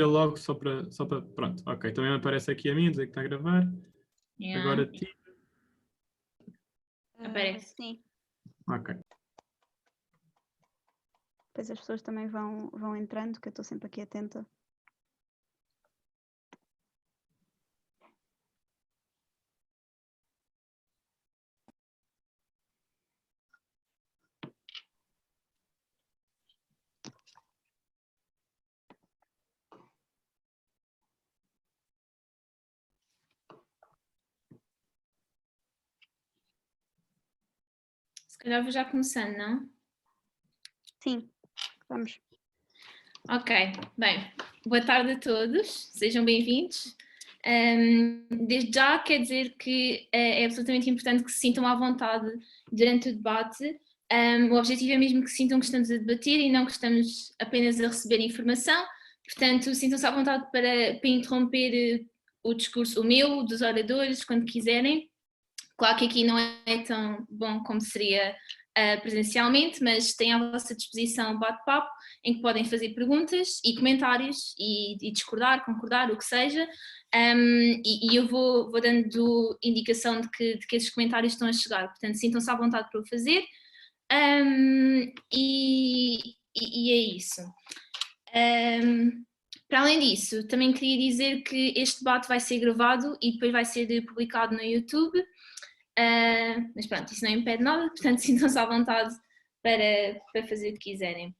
logo só para... Pronto, ok. Também aparece aqui a mim, dizer que está a gravar. Yeah. Agora ti. Aparece. Sim. Ok. Depois as pessoas também vão entrando, que eu estou sempre aqui atenta. Se calhar vou já começando, não? Sim, vamos. Ok, bem, boa tarde a todos, sejam bem-vindos. Desde já quer dizer que é absolutamente importante que se sintam à vontade durante o debate. O objetivo é mesmo que sintam que estamos a debater e não que estamos apenas a receber informação. Portanto, sintam-se à vontade para interromper o discurso, o meu, dos oradores, quando quiserem. Claro que aqui não é tão bom como seria presencialmente, mas têm à vossa disposição um bate-papo em que podem fazer perguntas e comentários e discordar, concordar, o que seja, e eu vou dando indicação de que esses comentários estão a chegar, portanto sintam-se à vontade para o fazer, e é isso. Para além disso, também queria dizer que este debate vai ser gravado e depois vai ser publicado no YouTube. Mas pronto, isso não impede nada, portanto sintam-se à vontade para fazer o que quiserem.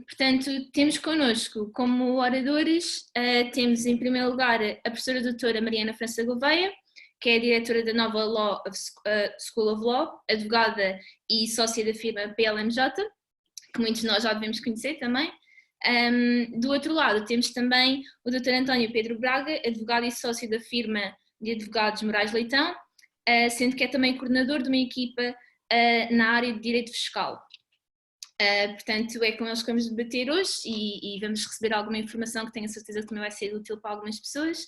Portanto, temos connosco como oradores, temos em primeiro lugar a professora doutora Mariana França Gouveia, que é a diretora da Nova School of Law, advogada e sócia da firma PLMJ, que muitos de nós já devemos conhecer também. Do outro lado temos também o Dr. António Pedro Braga, advogado e sócio da firma de advogados Moraes Leitão, sendo que é também coordenador de uma equipa na área de direito fiscal. Portanto, é com eles que vamos debater hoje e vamos receber alguma informação que tenho a certeza que também vai ser útil para algumas pessoas.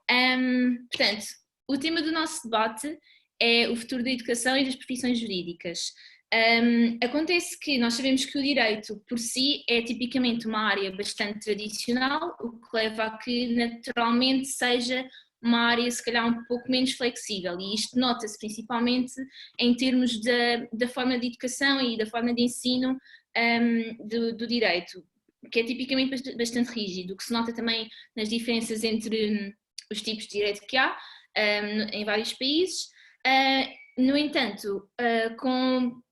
Portanto, o tema do nosso debate é o futuro da educação e das profissões jurídicas. Acontece que nós sabemos que o direito por si é tipicamente uma área bastante tradicional, o que leva a que naturalmente seja uma área se calhar um pouco menos flexível, e isto nota-se principalmente em termos da forma de educação e da forma de ensino do direito, que é tipicamente bastante rígido, o que se nota também nas diferenças entre os tipos de direito que há em vários países. No entanto, com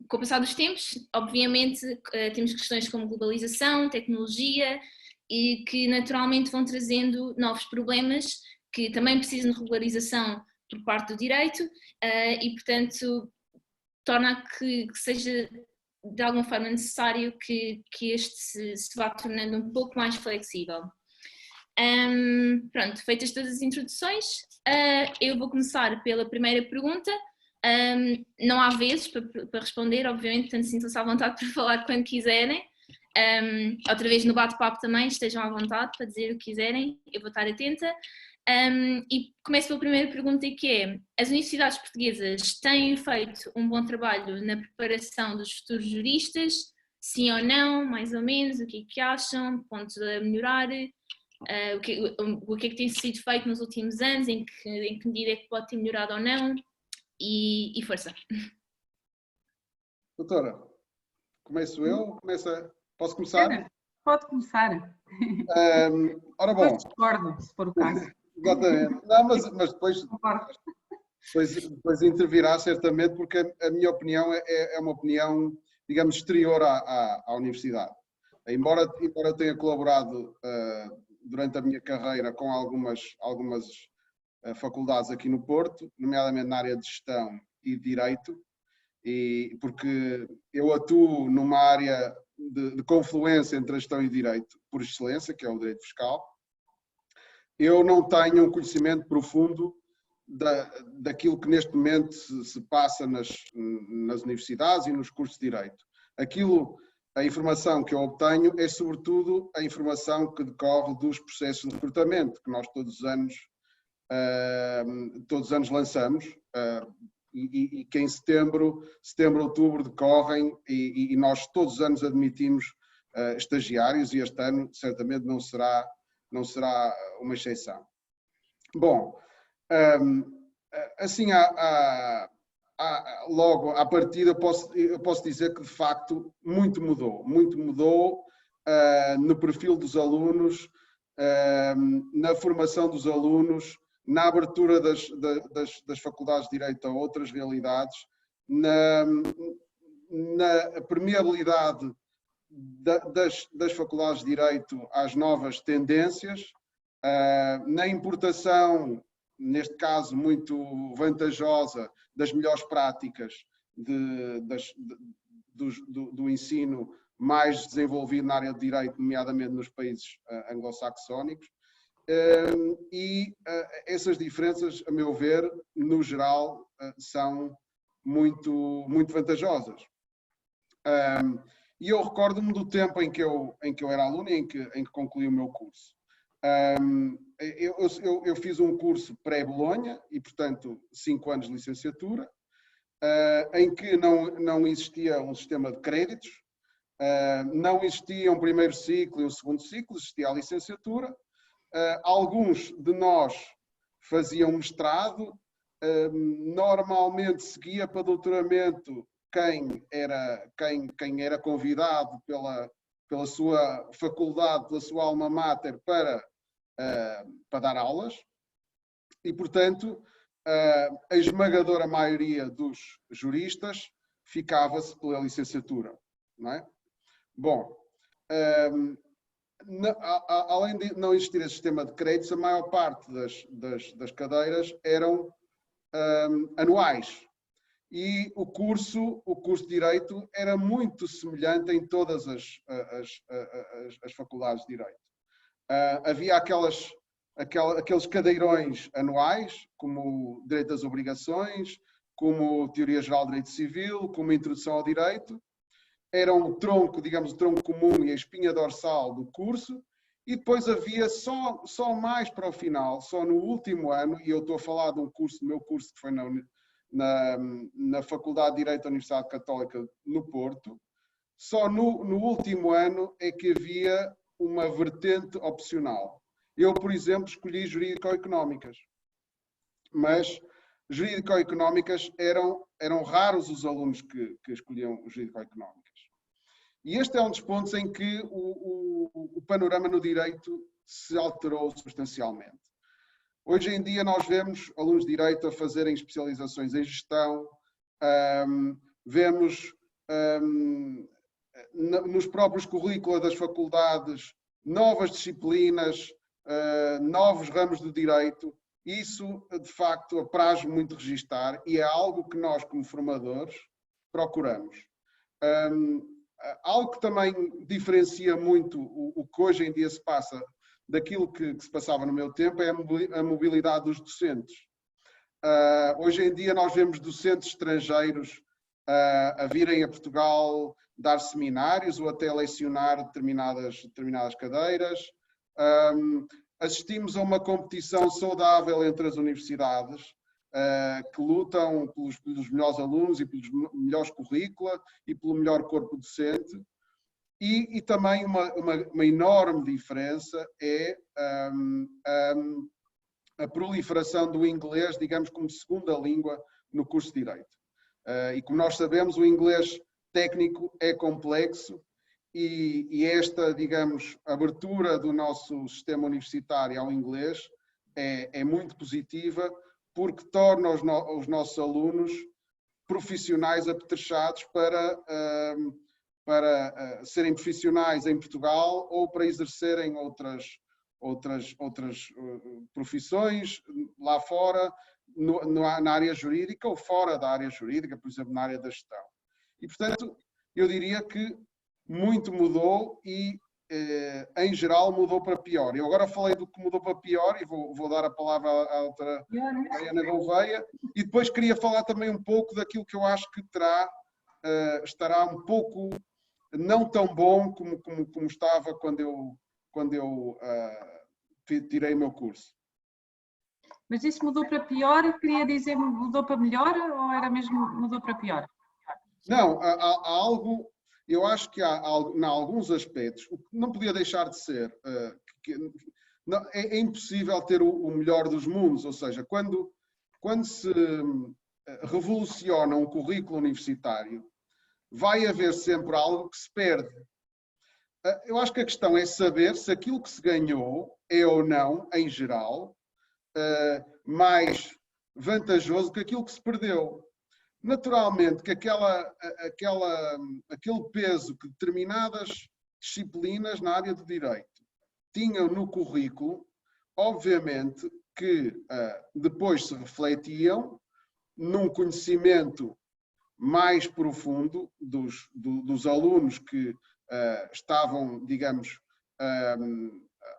o passar dos tempos, obviamente temos questões como globalização, tecnologia, e que naturalmente vão trazendo novos problemas que também precisam de regularização por parte do direito, e portanto torna que seja de alguma forma necessário que este se vá tornando um pouco mais flexível. Pronto, feitas todas as introduções, eu vou começar pela primeira pergunta. Não há vezes para responder, obviamente, portanto sintam-se à vontade para falar quando quiserem. Outra vez no bate-papo também, estejam à vontade para dizer o que quiserem, eu vou estar atenta. E começo pela primeira pergunta, que é: as universidades portuguesas têm feito um bom trabalho na preparação dos futuros juristas? Sim ou não, mais ou menos, o que é que acham? Pontos a melhorar? O que é que tem sido feito nos últimos anos? Em que medida é que pode ter melhorado ou não? E força. Doutora, começo eu? Posso começar? Pode começar. Ora bom. Depois discordo, se for o caso. Exatamente. Não, mas depois intervirá certamente, porque a minha opinião é uma opinião, digamos, exterior à universidade. Embora eu tenha colaborado durante a minha carreira com algumas faculdades aqui no Porto, nomeadamente na área de gestão e direito, e porque eu atuo numa área de confluência entre a gestão e direito por excelência, que é o direito fiscal. Eu não tenho um conhecimento profundo daquilo que neste momento se passa nas universidades e nos cursos de direito. A informação que eu obtenho é sobretudo a informação que decorre dos processos de recrutamento, que nós todos os anos lançamos, e que em setembro, outubro decorrem, e nós todos os anos admitimos estagiários, e este ano certamente não será uma exceção. Bom, assim, logo à partida eu posso dizer que de facto muito mudou no perfil dos alunos, na formação dos alunos, na abertura das faculdades de Direito a outras realidades, na permeabilidade das faculdades de Direito às novas tendências, na importação, neste caso muito vantajosa, das melhores práticas do ensino mais desenvolvido na área de Direito, nomeadamente nos países anglo-saxónicos, e essas diferenças, a meu ver, no geral, são muito vantajosas. E eu recordo-me do tempo em que eu era aluno e em que concluí o meu curso. Eu fiz um curso pré-Bolonha e, portanto, 5 anos de licenciatura, em que não existia um sistema de créditos, não existia um primeiro ciclo e um segundo ciclo, existia a licenciatura. Alguns de nós faziam mestrado, normalmente seguia para doutoramento quem era convidado pela sua faculdade, pela sua alma mater para dar aulas, e, portanto, a esmagadora maioria dos juristas ficava-se pela licenciatura, não é? Bom, além de não existir esse sistema de créditos, a maior parte das cadeiras eram anuais. E o curso de Direito era muito semelhante em todas as faculdades de Direito. Havia aqueles cadeirões anuais, como Direito das Obrigações, como Teoria Geral de Direito Civil, como Introdução ao Direito. Era um tronco, digamos, o tronco comum e a espinha dorsal do curso. E depois havia só mais para o final, só no último ano, e eu estou a falar de um curso, do meu curso, que foi na Faculdade de Direito da Universidade Católica no Porto, só no último ano é que havia uma vertente opcional. Eu, por exemplo, escolhi Jurídico-Económicas, mas Jurídico-Económicas eram raros os alunos que escolhiam Jurídico-Económicas. E este é um dos pontos em que o panorama no direito se alterou substancialmente. Hoje em dia nós vemos alunos de Direito a fazerem especializações em gestão, vemos nos próprios currículos das faculdades novas disciplinas, novos ramos do direito. Isso, de facto, apraz muito registar e é algo que nós, como formadores, procuramos. Algo que também diferencia muito o que hoje em dia se passa daquilo que se passava no meu tempo é a mobilidade dos docentes. Hoje em dia nós vemos docentes estrangeiros a virem a Portugal dar seminários ou até lecionar determinadas cadeiras. Assistimos a uma competição saudável entre as universidades que lutam pelos melhores alunos e pelos melhores currícula e pelo melhor corpo docente. E também uma enorme diferença é a proliferação do inglês, digamos, como segunda língua no curso de Direito. E como nós sabemos, o inglês técnico é complexo e esta, digamos, abertura do nosso sistema universitário ao inglês é muito positiva, porque torna os nossos alunos profissionais apetrechados para serem profissionais em Portugal ou para exercerem outras profissões lá fora, na área jurídica ou fora da área jurídica, por exemplo, na área da gestão. E, portanto, eu diria que muito mudou e, em geral, mudou para pior. Eu agora falei do que mudou para pior e vou dar a palavra à doutora Ana Gouveia, e depois queria falar também um pouco daquilo que eu acho que estará um pouco não tão bom como estava quando eu tirei o meu curso. Mas isso mudou para pior? Queria dizer mudou para melhor ou era mesmo mudou para pior? Não, há algo... eu acho que há em alguns aspectos, o que não podia deixar de ser, é impossível ter o melhor dos mundos, ou seja, quando se revoluciona um currículo universitário, vai haver sempre algo que se perde. Eu acho que a questão é saber se aquilo que se ganhou é ou não, em geral, mais vantajoso que aquilo que se perdeu. Naturalmente que aquele peso que determinadas disciplinas na área do direito tinham no currículo, obviamente que depois se refletiam num conhecimento mais profundo dos alunos que estavam, digamos,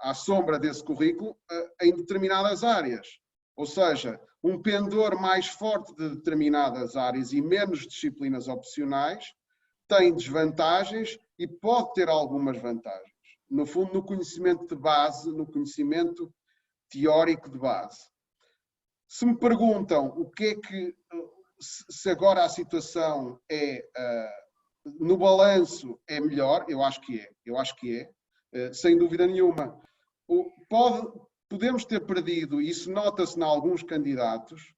à sombra desse currículo em determinadas áreas. Ou seja, um pendor mais forte de determinadas áreas e menos disciplinas opcionais tem desvantagens e pode ter algumas vantagens. No fundo, no conhecimento de base, no conhecimento teórico de base. Se me perguntam o que é que, se agora a situação é, no balanço é melhor, eu acho que é, sem dúvida nenhuma. Podemos ter perdido, e isso nota-se em alguns candidatos,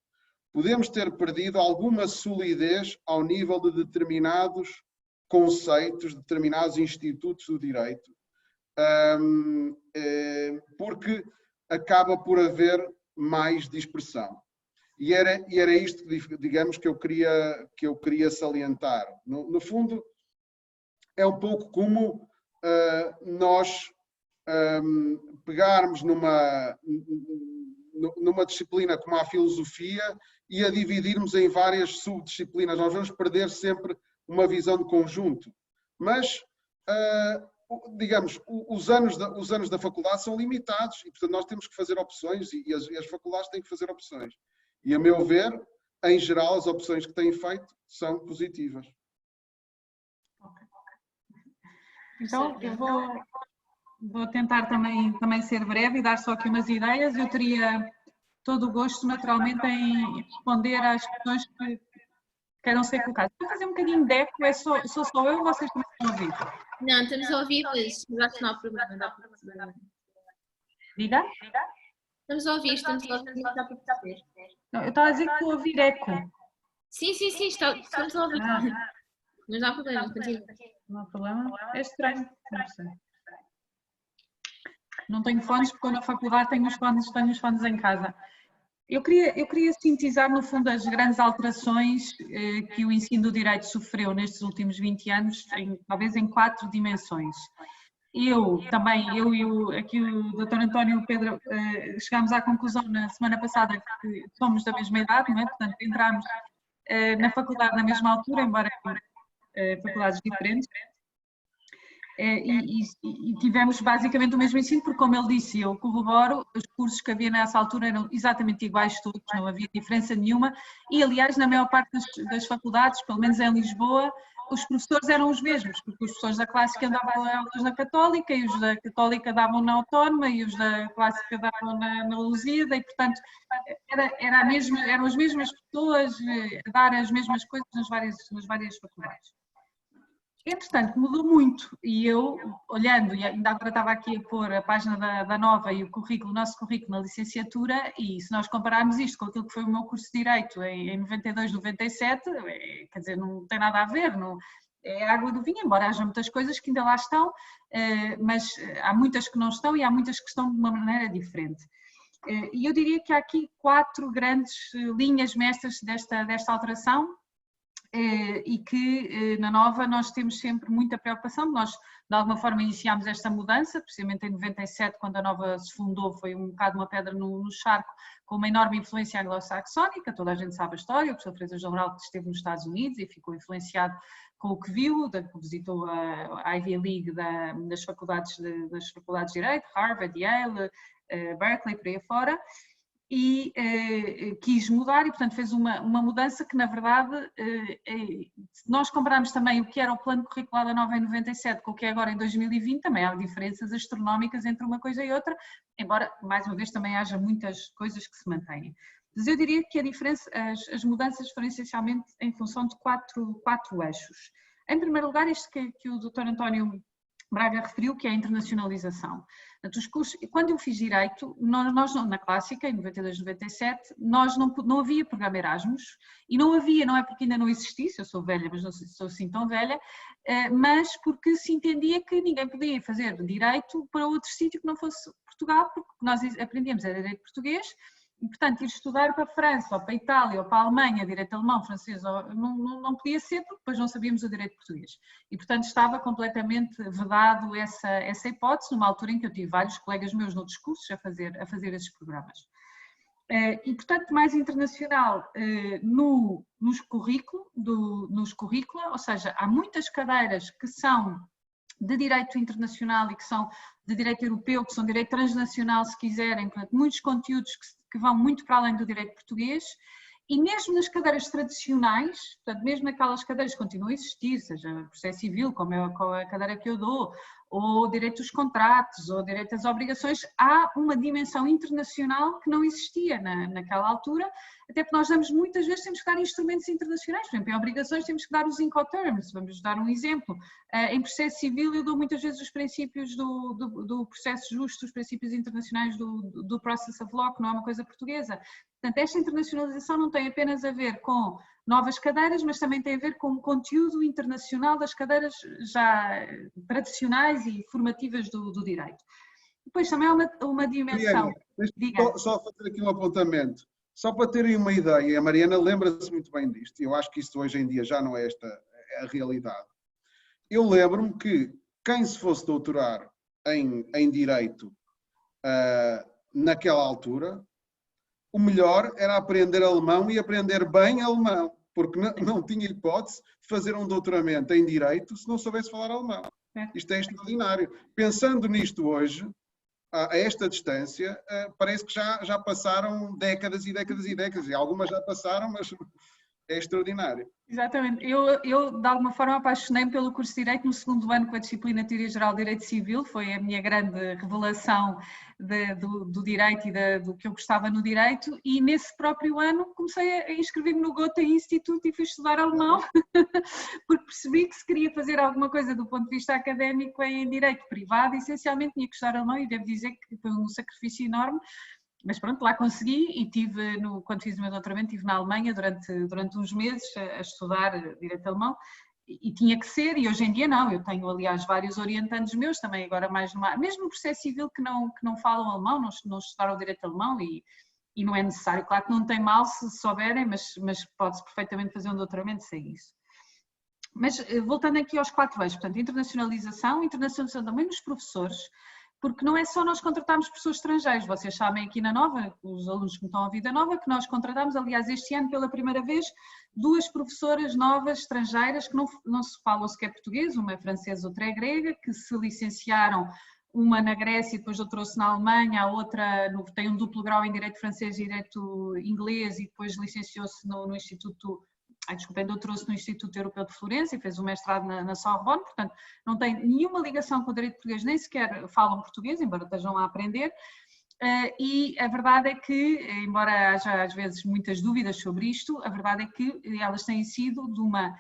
podemos ter perdido alguma solidez ao nível de determinados conceitos, determinados institutos do direito, porque acaba por haver mais dispersão. E era isto, digamos, que eu queria salientar. No fundo, é um pouco como nós pegarmos numa disciplina como a filosofia e a dividirmos em várias subdisciplinas. Nós vamos perder sempre uma visão de conjunto. Mas, digamos, os anos da faculdade são limitados e, portanto, nós temos que fazer opções e as faculdades têm que fazer opções. E, a meu ver, em geral, as opções que têm feito são positivas. Então, eu vou tentar também ser breve e dar só aqui umas ideias. Eu teria todo o gosto, naturalmente, em responder às questões que queiram ser colocadas. Vou fazer um bocadinho de eco, sou só eu ou vocês também estão a ouvir? Não, estamos a ouvir, mas acho que não há problema. Diga? Estamos a ouvir, não dá para perceber. Não, eu estava a dizer que estou a ouvir eco. Sim, estamos a ouvir. Mas não há problema, continua. Não há problema? É estranho, não sei. Não tenho fones porque eu na faculdade tenho os fones em casa. Eu queria sintetizar, no fundo, as grandes alterações que o ensino do direito sofreu nestes últimos 20 anos, talvez em 4 dimensões. Aqui o Dr. António e o Pedro chegámos à conclusão na semana passada que somos da mesma idade, não é? Portanto, entramos na faculdade na mesma altura, embora faculdades diferentes. E tivemos basicamente o mesmo ensino, porque, como ele disse, eu corroboro, os cursos que havia nessa altura eram exatamente iguais todos, não havia diferença nenhuma, e aliás na maior parte das faculdades, pelo menos em Lisboa, os professores eram os mesmos, porque os professores da Clássica davam aulas na Católica, e os da Católica davam na Autónoma, e os da Clássica davam na Lusíada, e portanto eram as mesmas pessoas a dar as mesmas coisas nas várias faculdades. Entretanto, mudou muito e eu, olhando, e ainda agora estava aqui a pôr a página da Nova e o nosso currículo na licenciatura, e se nós compararmos isto com aquilo que foi o meu curso de Direito em 92, 97, quer dizer, não tem nada a ver, não, é água do vinho, embora haja muitas coisas que ainda lá estão, mas há muitas que não estão e há muitas que estão de uma maneira diferente. E eu diria que há aqui 4 grandes linhas mestras desta alteração, e que na Nova nós temos sempre muita preocupação. Nós de alguma forma iniciámos esta mudança, precisamente em 97, quando a Nova se fundou, foi um bocado uma pedra no charco, com uma enorme influência anglo-saxónica. Toda a gente sabe a história, o professor Freitas Jornal esteve nos Estados Unidos e ficou influenciado com o que viu, visitou a Ivy League das faculdades de Direito, Harvard, Yale, Berkeley, por aí afora, e quis mudar e, portanto, fez uma mudança que, na verdade, se nós compararmos também o que era o plano curricular da Nova em 97 com o que é agora em 2020, também há diferenças astronómicas entre uma coisa e outra, embora, mais uma vez, também haja muitas coisas que se mantêm. Mas eu diria que a diferença, as mudanças foram essencialmente em função de quatro eixos. Em primeiro lugar, este que o Dr. António Braga referiu, que é a internacionalização. Portanto, os cursos, quando eu fiz Direito, nós na Clássica, em 92, 97, não havia programa Erasmus, e não havia, não é porque ainda não existisse, eu sou velha, mas não sou assim tão velha, mas porque se entendia que ninguém podia fazer Direito para outro sítio que não fosse Portugal, porque nós aprendíamos era Direito Português, e, portanto, ir estudar para a França, ou para a Itália, ou para a Alemanha, direito alemão, francês, não podia ser, porque depois não sabíamos o direito português. E, portanto, estava completamente vedado essa hipótese, numa altura em que eu tive vários colegas meus noutros cursos a fazer esses programas. E, portanto, mais internacional nos currículos, ou seja, há muitas cadeiras que são de direito internacional e que são de direito europeu, que são de direito transnacional, se quiserem, portanto, muitos conteúdos que vão muito para além do direito português, e mesmo nas cadeiras tradicionais, portanto, mesmo naquelas cadeiras que continuam a existir, seja processo civil, como é a cadeira que eu dou, ou direito dos contratos, ou direito às obrigações, há uma dimensão internacional que não existia naquela altura, até porque nós damos muitas vezes, temos que dar instrumentos internacionais, por exemplo, em obrigações temos que dar os Incoterms, vamos dar um exemplo. Em processo civil eu dou muitas vezes os princípios do processo justo, os princípios internacionais do Process of Law, que não é uma coisa portuguesa. Portanto, esta internacionalização não tem apenas a ver com novas cadeiras, mas também tem a ver com o conteúdo internacional das cadeiras já tradicionais e formativas do direito. Depois também há uma dimensão... Só fazer aqui um apontamento. Só para terem uma ideia, a Mariana lembra-se muito bem disto, e eu acho que isto hoje em dia já não é a realidade. Eu lembro-me que quem se fosse doutorar em Direito naquela altura, o melhor era aprender alemão e aprender bem alemão, porque não tinha hipótese de fazer um doutoramento em Direito se não soubesse falar alemão. Isto é extraordinário. Pensando nisto hoje, a esta distância, parece que já passaram décadas e décadas e décadas, e algumas já passaram, mas é extraordinário. Exatamente. Eu de alguma forma apaixonei-me pelo curso de Direito no segundo ano com a disciplina de Teoria Geral de Direito Civil, foi a minha grande revelação do Direito e do que eu gostava no Direito, e nesse próprio ano comecei a inscrever-me no Goethe Institute e fui estudar alemão, porque percebi que se queria fazer alguma coisa do ponto de vista académico em Direito privado, essencialmente tinha que estudar alemão, e devo dizer que foi um sacrifício enorme. Mas pronto, lá consegui, e quando fiz o meu doutoramento, estive na Alemanha durante uns meses a estudar direito alemão, e tinha que ser, e hoje em dia não. Eu tenho, aliás, vários orientandos meus, também agora mais mesmo no processo civil, que não falam alemão, não estudaram o direito alemão, e não é necessário. Claro que não tem mal se souberem, mas pode-se perfeitamente fazer um doutoramento sem isso. Mas voltando aqui aos 4 eixos, portanto, internacionalização também nos professores, porque não é só nós contratarmos pessoas estrangeiras. Vocês sabem aqui na Nova, os alunos que me estão a ouvir da Nova, que nós contratamos, aliás, este ano pela primeira vez, 2 professoras novas estrangeiras que não se falam sequer português, uma é francesa, outra é grega, que se licenciaram, uma na Grécia e depois doutorou-se na Alemanha, a outra tem um duplo grau em Direito Francês e Direito Inglês, e depois licenciou-se no Instituto... doutorou-se no Instituto Europeu de Florença e fez o mestrado na Sorbonne, portanto não tem nenhuma ligação com o direito português, nem sequer falam português, embora estejam lá a aprender, e a verdade é que, embora haja às vezes muitas dúvidas sobre isto, a verdade é que elas têm sido de uma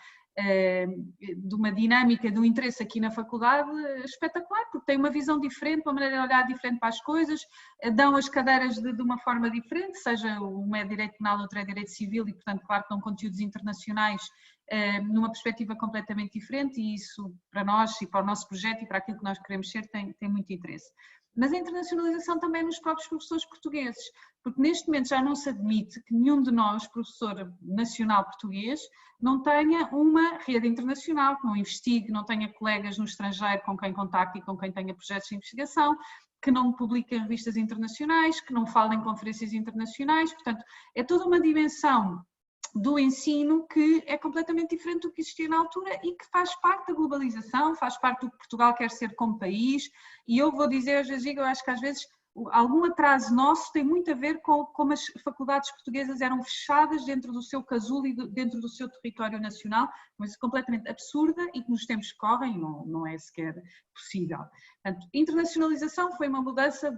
dinâmica, de um interesse aqui na faculdade espetacular, porque têm uma visão diferente, uma maneira de olhar diferente para as coisas, dão as cadeiras de uma forma diferente, seja uma é direito penal, outra é direito civil, e portanto claro que dão conteúdos internacionais numa perspectiva completamente diferente, e isso para nós e para o nosso projeto e para aquilo que nós queremos ser tem muito interesse. Mas a internacionalização também nos próprios professores portugueses, porque neste momento já não se admite que nenhum de nós, professor nacional português, não tenha uma rede internacional, que não investigue, não tenha colegas no estrangeiro com quem contacte e com quem tenha projetos de investigação, que não publique em revistas internacionais, que não fale em conferências internacionais. Portanto, é toda uma dimensão do ensino que é completamente diferente do que existia na altura e que faz parte da globalização, faz parte do que Portugal quer ser como país. E eu vou dizer, às vezes digo, eu acho que às vezes algum atraso nosso tem muito a ver com como as faculdades portuguesas eram fechadas dentro do seu casulo e dentro do seu território nacional, mas completamente absurda e que nos tempos que correm não é sequer possível. Portanto, internacionalização foi uma mudança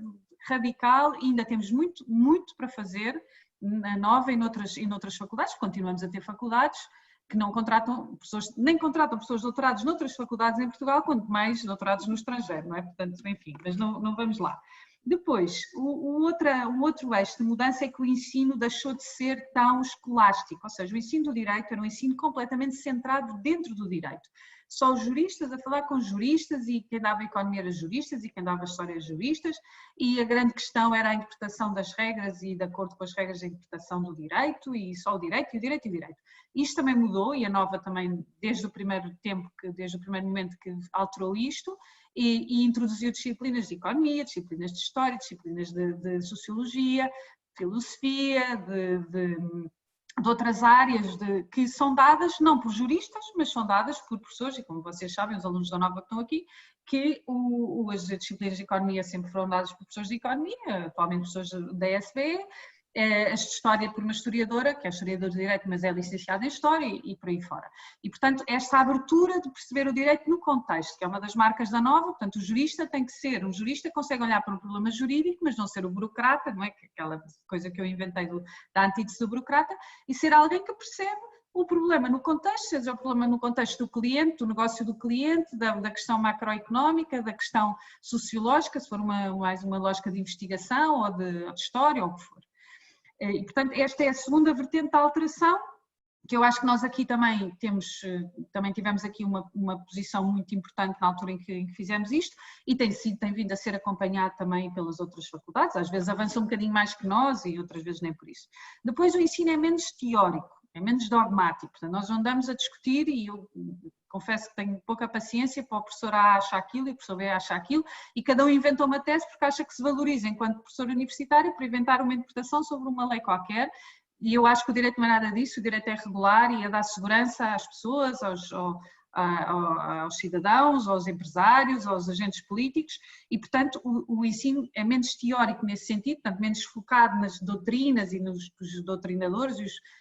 radical e ainda temos muito, muito para fazer na Nova e noutras faculdades, continuamos a ter faculdades, que não contratam pessoas, nem contratam pessoas doutorados noutras faculdades em Portugal, quanto mais doutorados no estrangeiro, não é? Portanto, enfim, mas não vamos lá. Depois, um outro eixo de mudança é que o ensino deixou de ser tão escolástico, ou seja, o ensino do direito era um ensino completamente centrado dentro do direito. Só os juristas a falar com juristas, e quem dava economia era juristas e quem dava história era juristas, e a grande questão era a interpretação das regras e de acordo com as regras da interpretação do direito, e só o direito e o direito e o direito. Isto também mudou, e a Nova também, desde o primeiro momento que alterou isto, e introduziu disciplinas de economia, disciplinas de história, disciplinas de sociologia, filosofia, de outras áreas que são dadas não por juristas, mas são dadas por professores, e como vocês sabem, os alunos da Nova que estão aqui, que as disciplinas de economia sempre foram dadas por professores de economia, atualmente professores da SBE, as de história por uma historiadora, que é historiadora de direito, mas é licenciada em história, e por aí fora. E, portanto, esta abertura de perceber o direito no contexto, que é uma das marcas da Nova, portanto, o jurista tem que ser, um jurista consegue olhar para um problema jurídico, mas não ser o burocrata, não é? Aquela coisa que eu inventei da antítese do burocrata, e ser alguém que percebe o problema no contexto, seja o problema no contexto do cliente, do negócio do cliente, da questão macroeconómica, da questão sociológica, se for mais uma lógica de investigação ou de história ou o que for. E, portanto, esta é a segunda vertente da alteração, que eu acho que nós aqui também tivemos aqui uma posição muito importante na altura em que fizemos isto, e tem vindo a ser acompanhado também pelas outras faculdades, às vezes avança um bocadinho mais que nós e outras vezes nem por isso. Depois o ensino é menos teórico, é menos dogmático, portanto nós não andamos a discutir, e eu confesso que tenho pouca paciência para o professor A achar aquilo e o professor B achar aquilo, e cada um inventa uma tese porque acha que se valoriza enquanto professor universitário para inventar uma interpretação sobre uma lei qualquer, e eu acho que o direito não é nada disso, o direito é regular e é dar segurança às pessoas, aos cidadãos, aos empresários, aos agentes políticos, e portanto o ensino é menos teórico nesse sentido, portanto menos focado nas doutrinas e nos doutrinadores,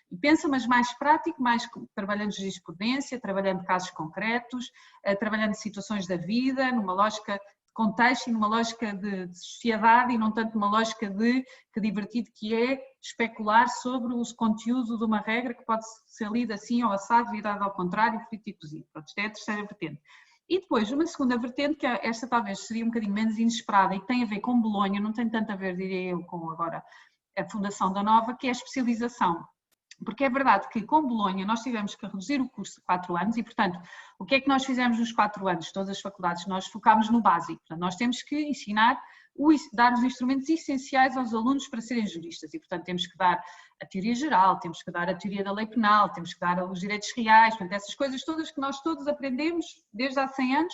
e pensa, mas mais prático, mais trabalhando jurisprudência, trabalhando casos concretos, trabalhando situações da vida, numa lógica de contexto e numa lógica de sociedade, e não tanto numa lógica de que divertido que é especular sobre o conteúdo de uma regra que pode ser lida assim ou assado, virado ao contrário, frito e cozido. Pronto, isto é a terceira vertente. E depois, uma segunda vertente, que esta talvez seria um bocadinho menos inesperada e que tem a ver com Bolonha, não tem tanto a ver, diria eu, com agora a fundação da Nova, que é a especialização. Porque é verdade que com Bolonha nós tivemos que reduzir o curso de 4 anos e, portanto, o que é que nós fizemos nos 4 anos? Todas as faculdades, nós focámos no básico. Portanto, nós temos que ensinar, dar os instrumentos essenciais aos alunos para serem juristas e, portanto, temos que dar a teoria geral, temos que dar a teoria da lei penal, temos que dar os direitos reais, portanto, essas coisas todas que nós todos aprendemos desde há 100 anos,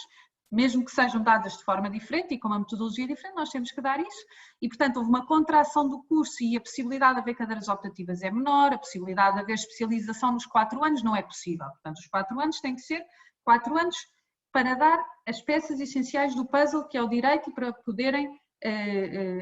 mesmo que sejam dadas de forma diferente e com uma metodologia diferente, nós temos que dar isso. E, portanto, houve uma contração do curso e a possibilidade de haver cadeiras optativas é menor, a possibilidade de haver especialização nos 4 anos não é possível. Portanto, os 4 anos têm que ser 4 anos para dar as peças essenciais do puzzle, que é o direito, e para poderem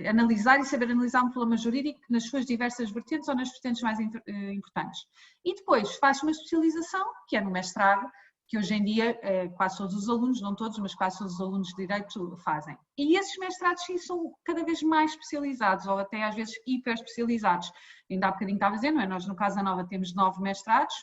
analisar e saber analisar um problema jurídico nas suas diversas vertentes ou nas vertentes mais importantes. E depois faz uma especialização, que é no mestrado, que hoje em dia quase todos os alunos, não todos, mas quase todos os alunos de Direito fazem. E esses mestrados sim são cada vez mais especializados, ou até às vezes hiper especializados. Ainda há bocadinho estava a dizer, não é? Nós no Casa Nova temos 9 mestrados,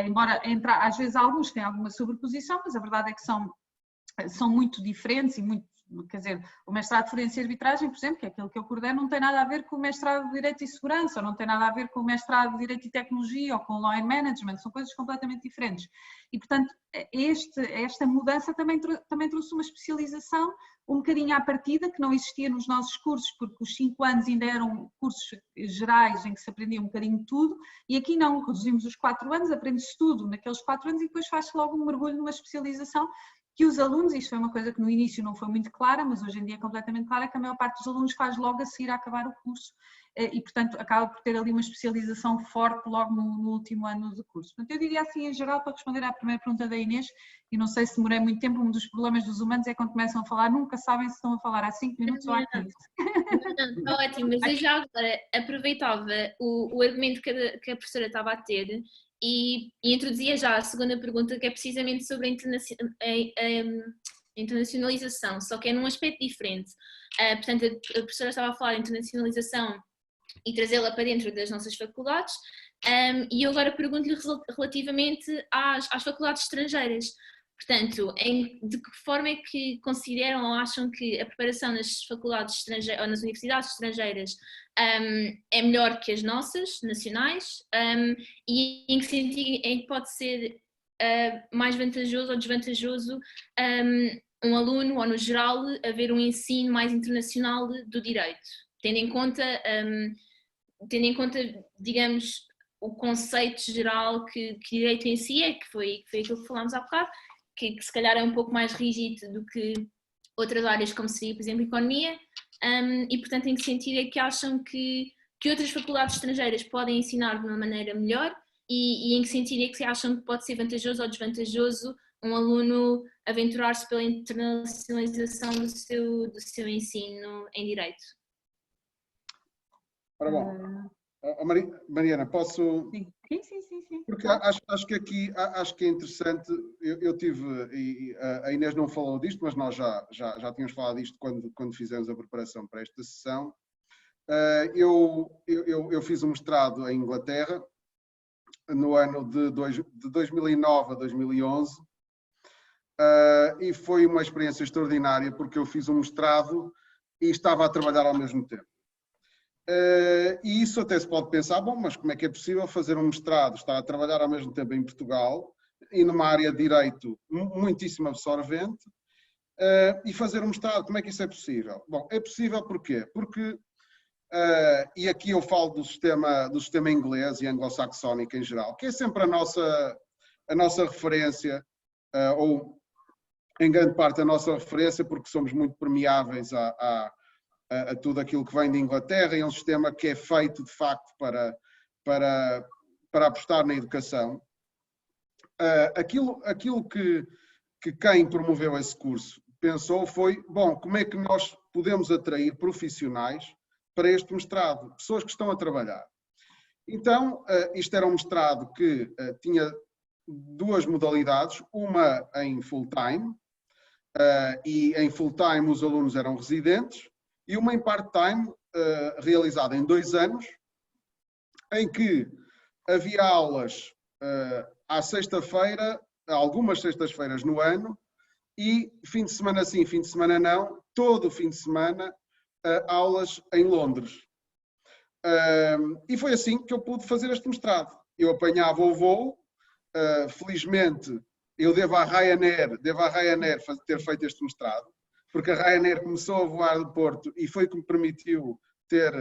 embora às vezes alguns têm alguma sobreposição, mas a verdade é que são muito diferentes e muito. Quer dizer, o mestrado de Forense e Arbitragem, por exemplo, que é aquilo que eu coordeno, não tem nada a ver com o mestrado de Direito e Segurança, ou não tem nada a ver com o mestrado de Direito e Tecnologia, ou com Law and Management, são coisas completamente diferentes. E, portanto, esta mudança também trouxe uma especialização um bocadinho à partida, que não existia nos nossos cursos, porque os 5 anos ainda eram cursos gerais em que se aprendia um bocadinho tudo, e aqui não, reduzimos os 4 anos, aprende-se tudo naqueles 4 anos e depois faz-se logo um mergulho numa especialização, que os alunos, isto foi uma coisa que no início não foi muito clara, mas hoje em dia é completamente clara, que a maior parte dos alunos faz logo a seguir a acabar o curso e, portanto, acaba por ter ali uma especialização forte logo no último ano do curso. Portanto, eu diria assim, em geral, para responder à primeira pergunta da Inês, e não sei se demorei muito tempo, um dos problemas dos humanos é quando começam a falar, nunca sabem se estão a falar há 5 minutos ou há 15. Está ótimo, mas eu já agora aproveitava o argumento que a professora estava a ter e introduzia já a segunda pergunta, que é precisamente sobre a internacionalização, só que é num aspecto diferente. Portanto, a professora estava a falar de internacionalização e trazê-la para dentro das nossas faculdades. E eu agora pergunto-lhe relativamente às faculdades estrangeiras. Portanto, de que forma é que consideram ou acham que a preparação nas faculdades estrangeiras ou nas universidades estrangeiras é melhor que as nossas, nacionais, e em que sentido é que pode ser mais vantajoso ou desvantajoso um aluno, ou no geral, haver um ensino mais internacional do direito, tendo em conta, digamos, o conceito geral que direito em si é, que foi aquilo que falámos há bocado, que se calhar é um pouco mais rígido do que outras áreas, como seria, por exemplo, economia, e portanto em que sentido é que acham que outras faculdades estrangeiras podem ensinar de uma maneira melhor e em que sentido é que acham que pode ser vantajoso ou desvantajoso um aluno aventurar-se pela internacionalização do seu ensino em Direito? Ora bom, Mariana, posso... Sim. Porque acho que aqui acho que é interessante, eu tive, e a Inês não falou disto, mas nós já tínhamos falado disto quando fizemos a preparação para esta sessão. Eu fiz um mestrado em Inglaterra, no ano de 2009 a 2011, e foi uma experiência extraordinária, porque eu fiz um mestrado e estava a trabalhar ao mesmo tempo. E isso até se pode pensar, bom, mas como é que é possível fazer um mestrado, estar a trabalhar ao mesmo tempo em Portugal, e numa área de direito muitíssimo absorvente, e fazer um mestrado, como é que isso é possível? Bom, é possível porquê? Porque, e aqui eu falo do sistema inglês e anglo-saxónico em geral, que é sempre a nossa referência, ou em grande parte a nossa referência, porque somos muito permeáveis a tudo aquilo que vem de Inglaterra, e é um sistema que é feito, de facto, para apostar na educação. Aquilo que quem promoveu esse curso pensou foi, bom, como é que nós podemos atrair profissionais para este mestrado, pessoas que estão a trabalhar. Então, isto era um mestrado que tinha duas modalidades, uma em full-time, e em full-time os alunos eram residentes, e uma em part-time, realizada em 2 anos, em que havia aulas à sexta-feira, algumas sextas-feiras no ano, e fim de semana sim, fim de semana não, todo o fim de semana, aulas em Londres. E foi assim que eu pude fazer este mestrado. Eu apanhava o voo, felizmente eu devo à Ryanair ter feito este mestrado, porque a Ryanair começou a voar do Porto e foi que me permitiu ter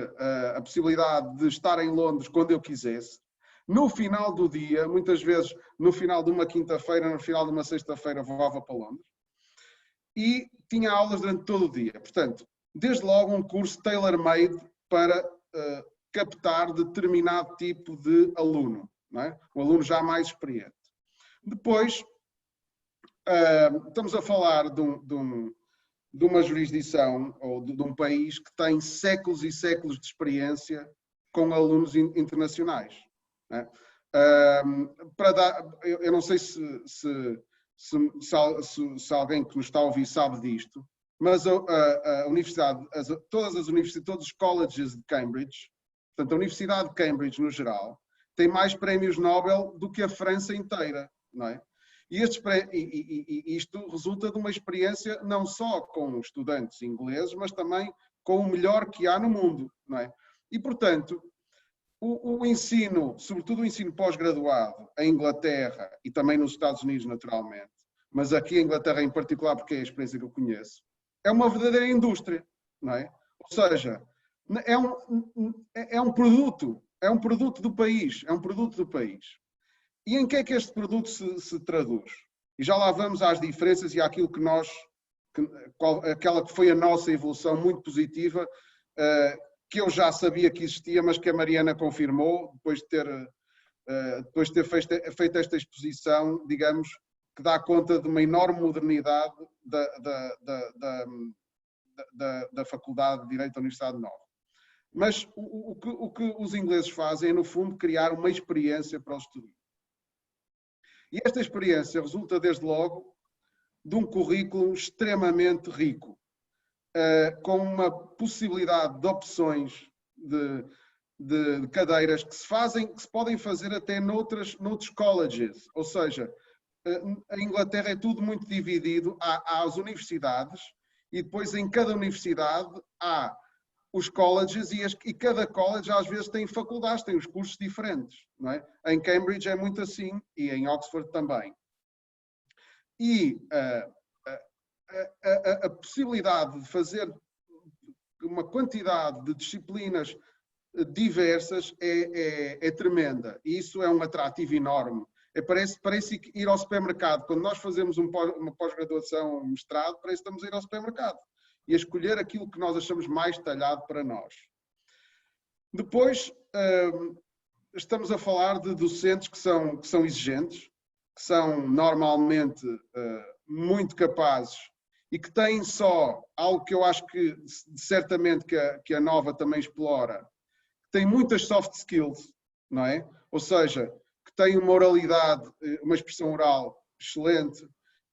a possibilidade de estar em Londres quando eu quisesse. No final do dia, muitas vezes no final de uma quinta-feira, no final de uma sexta-feira, voava para Londres. E tinha aulas durante todo o dia. Portanto, desde logo um curso tailor-made para captar determinado tipo de aluno, não é? O aluno já mais experiente. Depois, estamos a falar de uma jurisdição ou de um país que tem séculos e séculos de experiência com alunos internacionais. Não é? Eu não sei se alguém que nos está a ouvir sabe disto, mas a universidade, todas as universidades, todos os colleges de Cambridge, portanto a Universidade de Cambridge no geral, tem mais prémios Nobel do que a França inteira, não é? E isto resulta de uma experiência não só com estudantes ingleses, mas também com o melhor que há no mundo, não é? E, portanto, o ensino, sobretudo o ensino pós-graduado em Inglaterra e também nos Estados Unidos, naturalmente, mas aqui em Inglaterra em particular, porque é a experiência que eu conheço, é uma verdadeira indústria, não é? Ou seja, é um produto do país, é um produto do país. E em que é que este produto se traduz? E já lá vamos às diferenças e àquilo aquela que foi a nossa evolução muito positiva, que eu já sabia que existia, mas que a Mariana confirmou, depois de ter feito esta exposição, digamos, que dá conta de uma enorme modernidade da Faculdade de Direito da Universidade Nova. Mas o que os ingleses fazem é, no fundo, criar uma experiência para os estudantes. E esta experiência resulta, desde logo, de um currículo extremamente rico, com uma possibilidade de opções de cadeiras que se podem fazer até noutros colleges, ou seja, a Inglaterra é tudo muito dividido, há as universidades e depois em cada universidade há os colleges e cada college às vezes tem faculdades, tem os cursos diferentes, não é? Em Cambridge é muito assim e em Oxford também. E a possibilidade de fazer uma quantidade de disciplinas diversas é tremenda e isso é um atrativo enorme. Parece que ir ao supermercado, quando nós fazemos uma pós-graduação, um mestrado, parece que estamos a ir ao supermercado e a escolher aquilo que nós achamos mais talhado para nós. Depois, estamos a falar de docentes que são exigentes, que são normalmente muito capazes e que têm só algo que eu acho que certamente que a Nova também explora, tem muitas soft skills, não é? Ou seja, que têm uma oralidade, uma expressão oral excelente,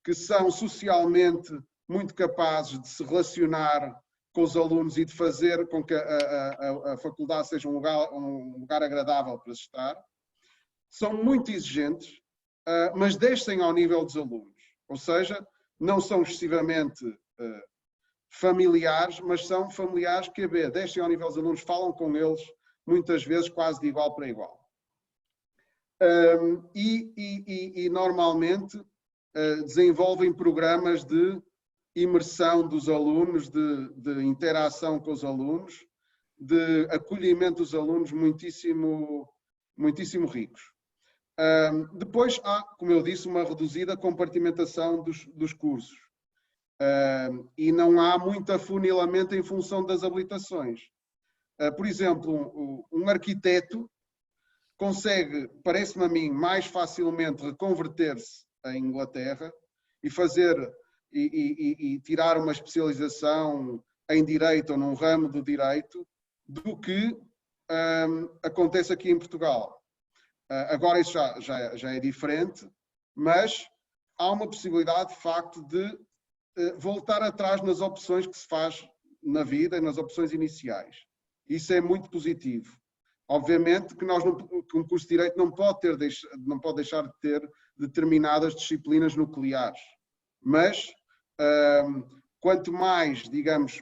que são socialmente muito capazes de se relacionar com os alunos e de fazer com que a faculdade seja um lugar agradável para se estar. São muito exigentes, mas descem ao nível dos alunos. Ou seja, não são excessivamente familiares, mas são familiares que descem ao nível dos alunos, falam com eles muitas vezes quase de igual para igual. E normalmente desenvolvem programas de imersão dos alunos, de interação com os alunos, de acolhimento dos alunos muitíssimo, muitíssimo ricos. Depois há, como eu disse, uma reduzida compartimentação dos cursos. E não há muito afunilamento em função das habilitações. Por exemplo, um arquiteto consegue, parece-me a mim, mais facilmente reconverter-se em Inglaterra e fazer e tirar uma especialização em direito ou num ramo do direito do que acontece aqui em Portugal. Agora isso já é diferente, mas há uma possibilidade de facto de voltar atrás nas opções que se faz na vida e nas opções iniciais. Isso é muito positivo. Obviamente que um curso de Direito não pode deixar de ter determinadas disciplinas nucleares, mas quanto mais, digamos,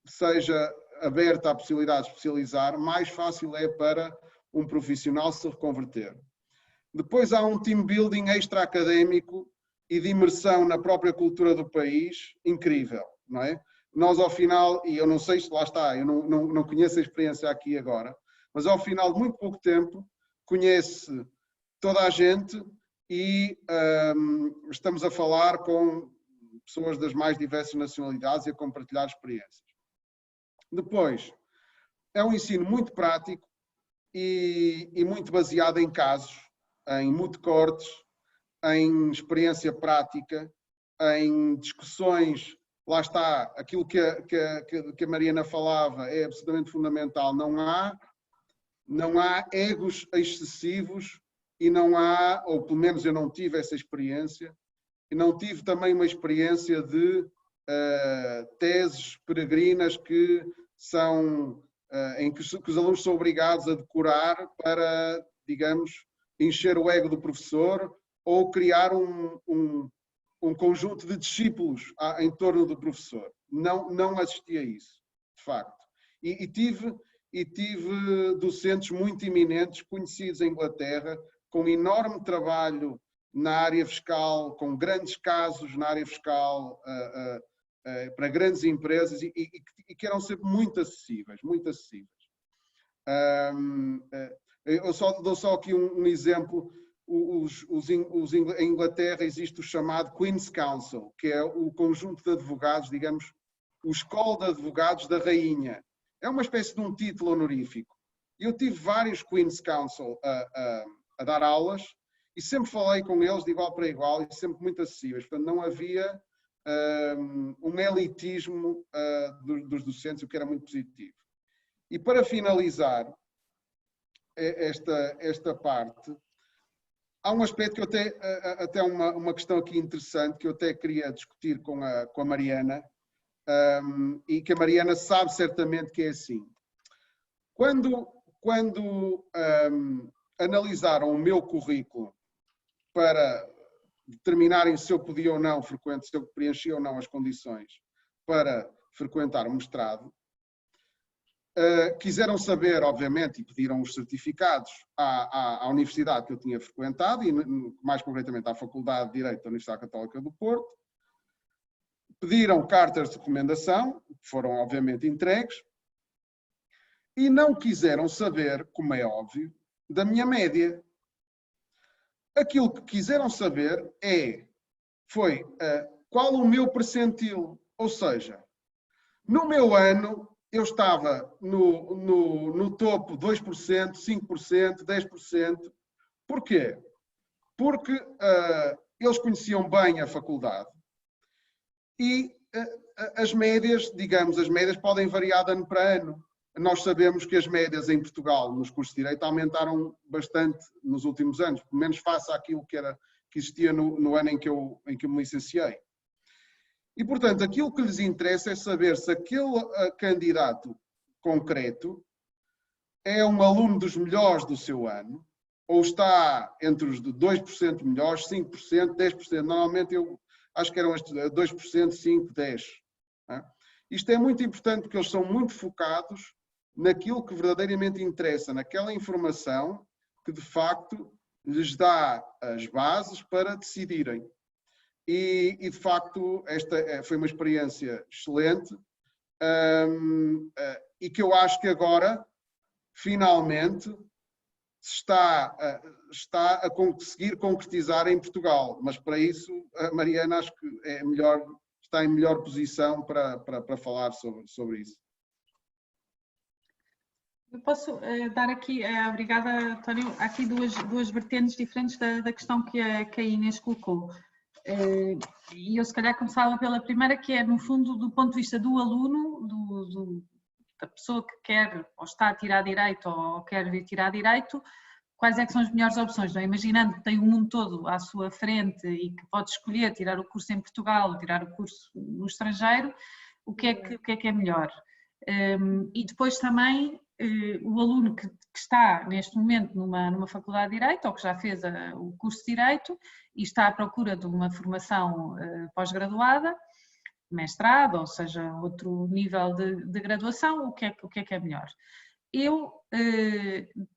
seja aberta a possibilidade de especializar, mais fácil é para um profissional se reconverter. Depois há um team building extra-académico e de imersão na própria cultura do país incrível, não é? Nós ao final, e eu não sei se lá está, eu não conheço a experiência aqui agora, mas ao final de muito pouco tempo conhece toda a gente e estamos a falar com pessoas das mais diversas nacionalidades e a compartilhar experiências. Depois, é um ensino muito prático e muito baseado em casos, em moot-courts, em experiência prática, em discussões. Lá está, aquilo que a Mariana falava é absolutamente fundamental. Não há egos excessivos e não há, ou pelo menos eu não tive essa experiência, e não tive também uma experiência de teses peregrinas que são, em que os alunos são obrigados a decorar para, digamos, encher o ego do professor ou criar um conjunto de discípulos em torno do professor. Não assisti a isso, de facto. E tive docentes muito eminentes, conhecidos em Inglaterra, com enorme trabalho na área fiscal, com grandes casos na área fiscal para grandes empresas e que eram sempre muito acessíveis, muito acessíveis. Eu dou só aqui um exemplo. Em Inglaterra existe o chamado Queen's Counsel, que é o conjunto de advogados, digamos, o escola de advogados da rainha. É uma espécie de um título honorífico. Eu tive vários Queen's Counsel a dar aulas e sempre falei com eles de igual para igual e sempre muito acessíveis. Portanto, não havia um elitismo dos docentes, o que era muito positivo. E para finalizar esta parte, há um aspecto que eu até uma questão aqui interessante que eu até queria discutir com a Mariana e que a Mariana sabe certamente que é assim. Quando quando analisaram o meu currículo para determinarem se eu podia ou não frequentar, se eu preenchia ou não as condições para frequentar o mestrado, quiseram saber, obviamente, e pediram os certificados à universidade que eu tinha frequentado, e mais concretamente à Faculdade de Direito da Universidade Católica do Porto. Pediram cartas de recomendação, que foram obviamente entregues, e não quiseram saber, como é óbvio, da minha média. Aquilo que quiseram saber foi qual o meu percentil, ou seja, no meu ano eu estava no topo 2%, 5%, 10%. Porquê? Porque eles conheciam bem a faculdade e as médias, digamos, as médias podem variar de ano para ano. Nós sabemos que as médias em Portugal nos cursos de Direito aumentaram bastante nos últimos anos, pelo menos face àquilo que existia no ano em que eu me licenciei. E, portanto, aquilo que lhes interessa é saber se aquele candidato concreto é um aluno dos melhores do seu ano, ou está entre os 2% melhores, 5%, 10%. Normalmente eu acho que eram estes 2%, 5%, 10%. Né? Isto é muito importante porque eles são muito focados naquilo que verdadeiramente interessa, naquela informação que de facto lhes dá as bases para decidirem. E de facto esta foi uma experiência excelente e que eu acho que agora finalmente está a conseguir concretizar em Portugal, mas para isso a Mariana acho que está em melhor posição para falar sobre isso. Eu posso dar aqui, obrigada António, aqui duas vertentes diferentes da questão que a Inês colocou. E eu se calhar começava pela primeira, que é no fundo do ponto de vista do aluno, da pessoa que quer ou está a tirar Direito ou quer vir tirar Direito, quais é que são as melhores opções, não é? Imaginando que tem o mundo todo à sua frente e que pode escolher tirar o curso em Portugal, tirar o curso no estrangeiro, o que é que é melhor? E depois também o aluno que está neste momento numa faculdade de Direito ou que já fez o curso de Direito e está à procura de uma formação pós-graduada, mestrado, ou seja, outro nível de graduação, o que é melhor? Eu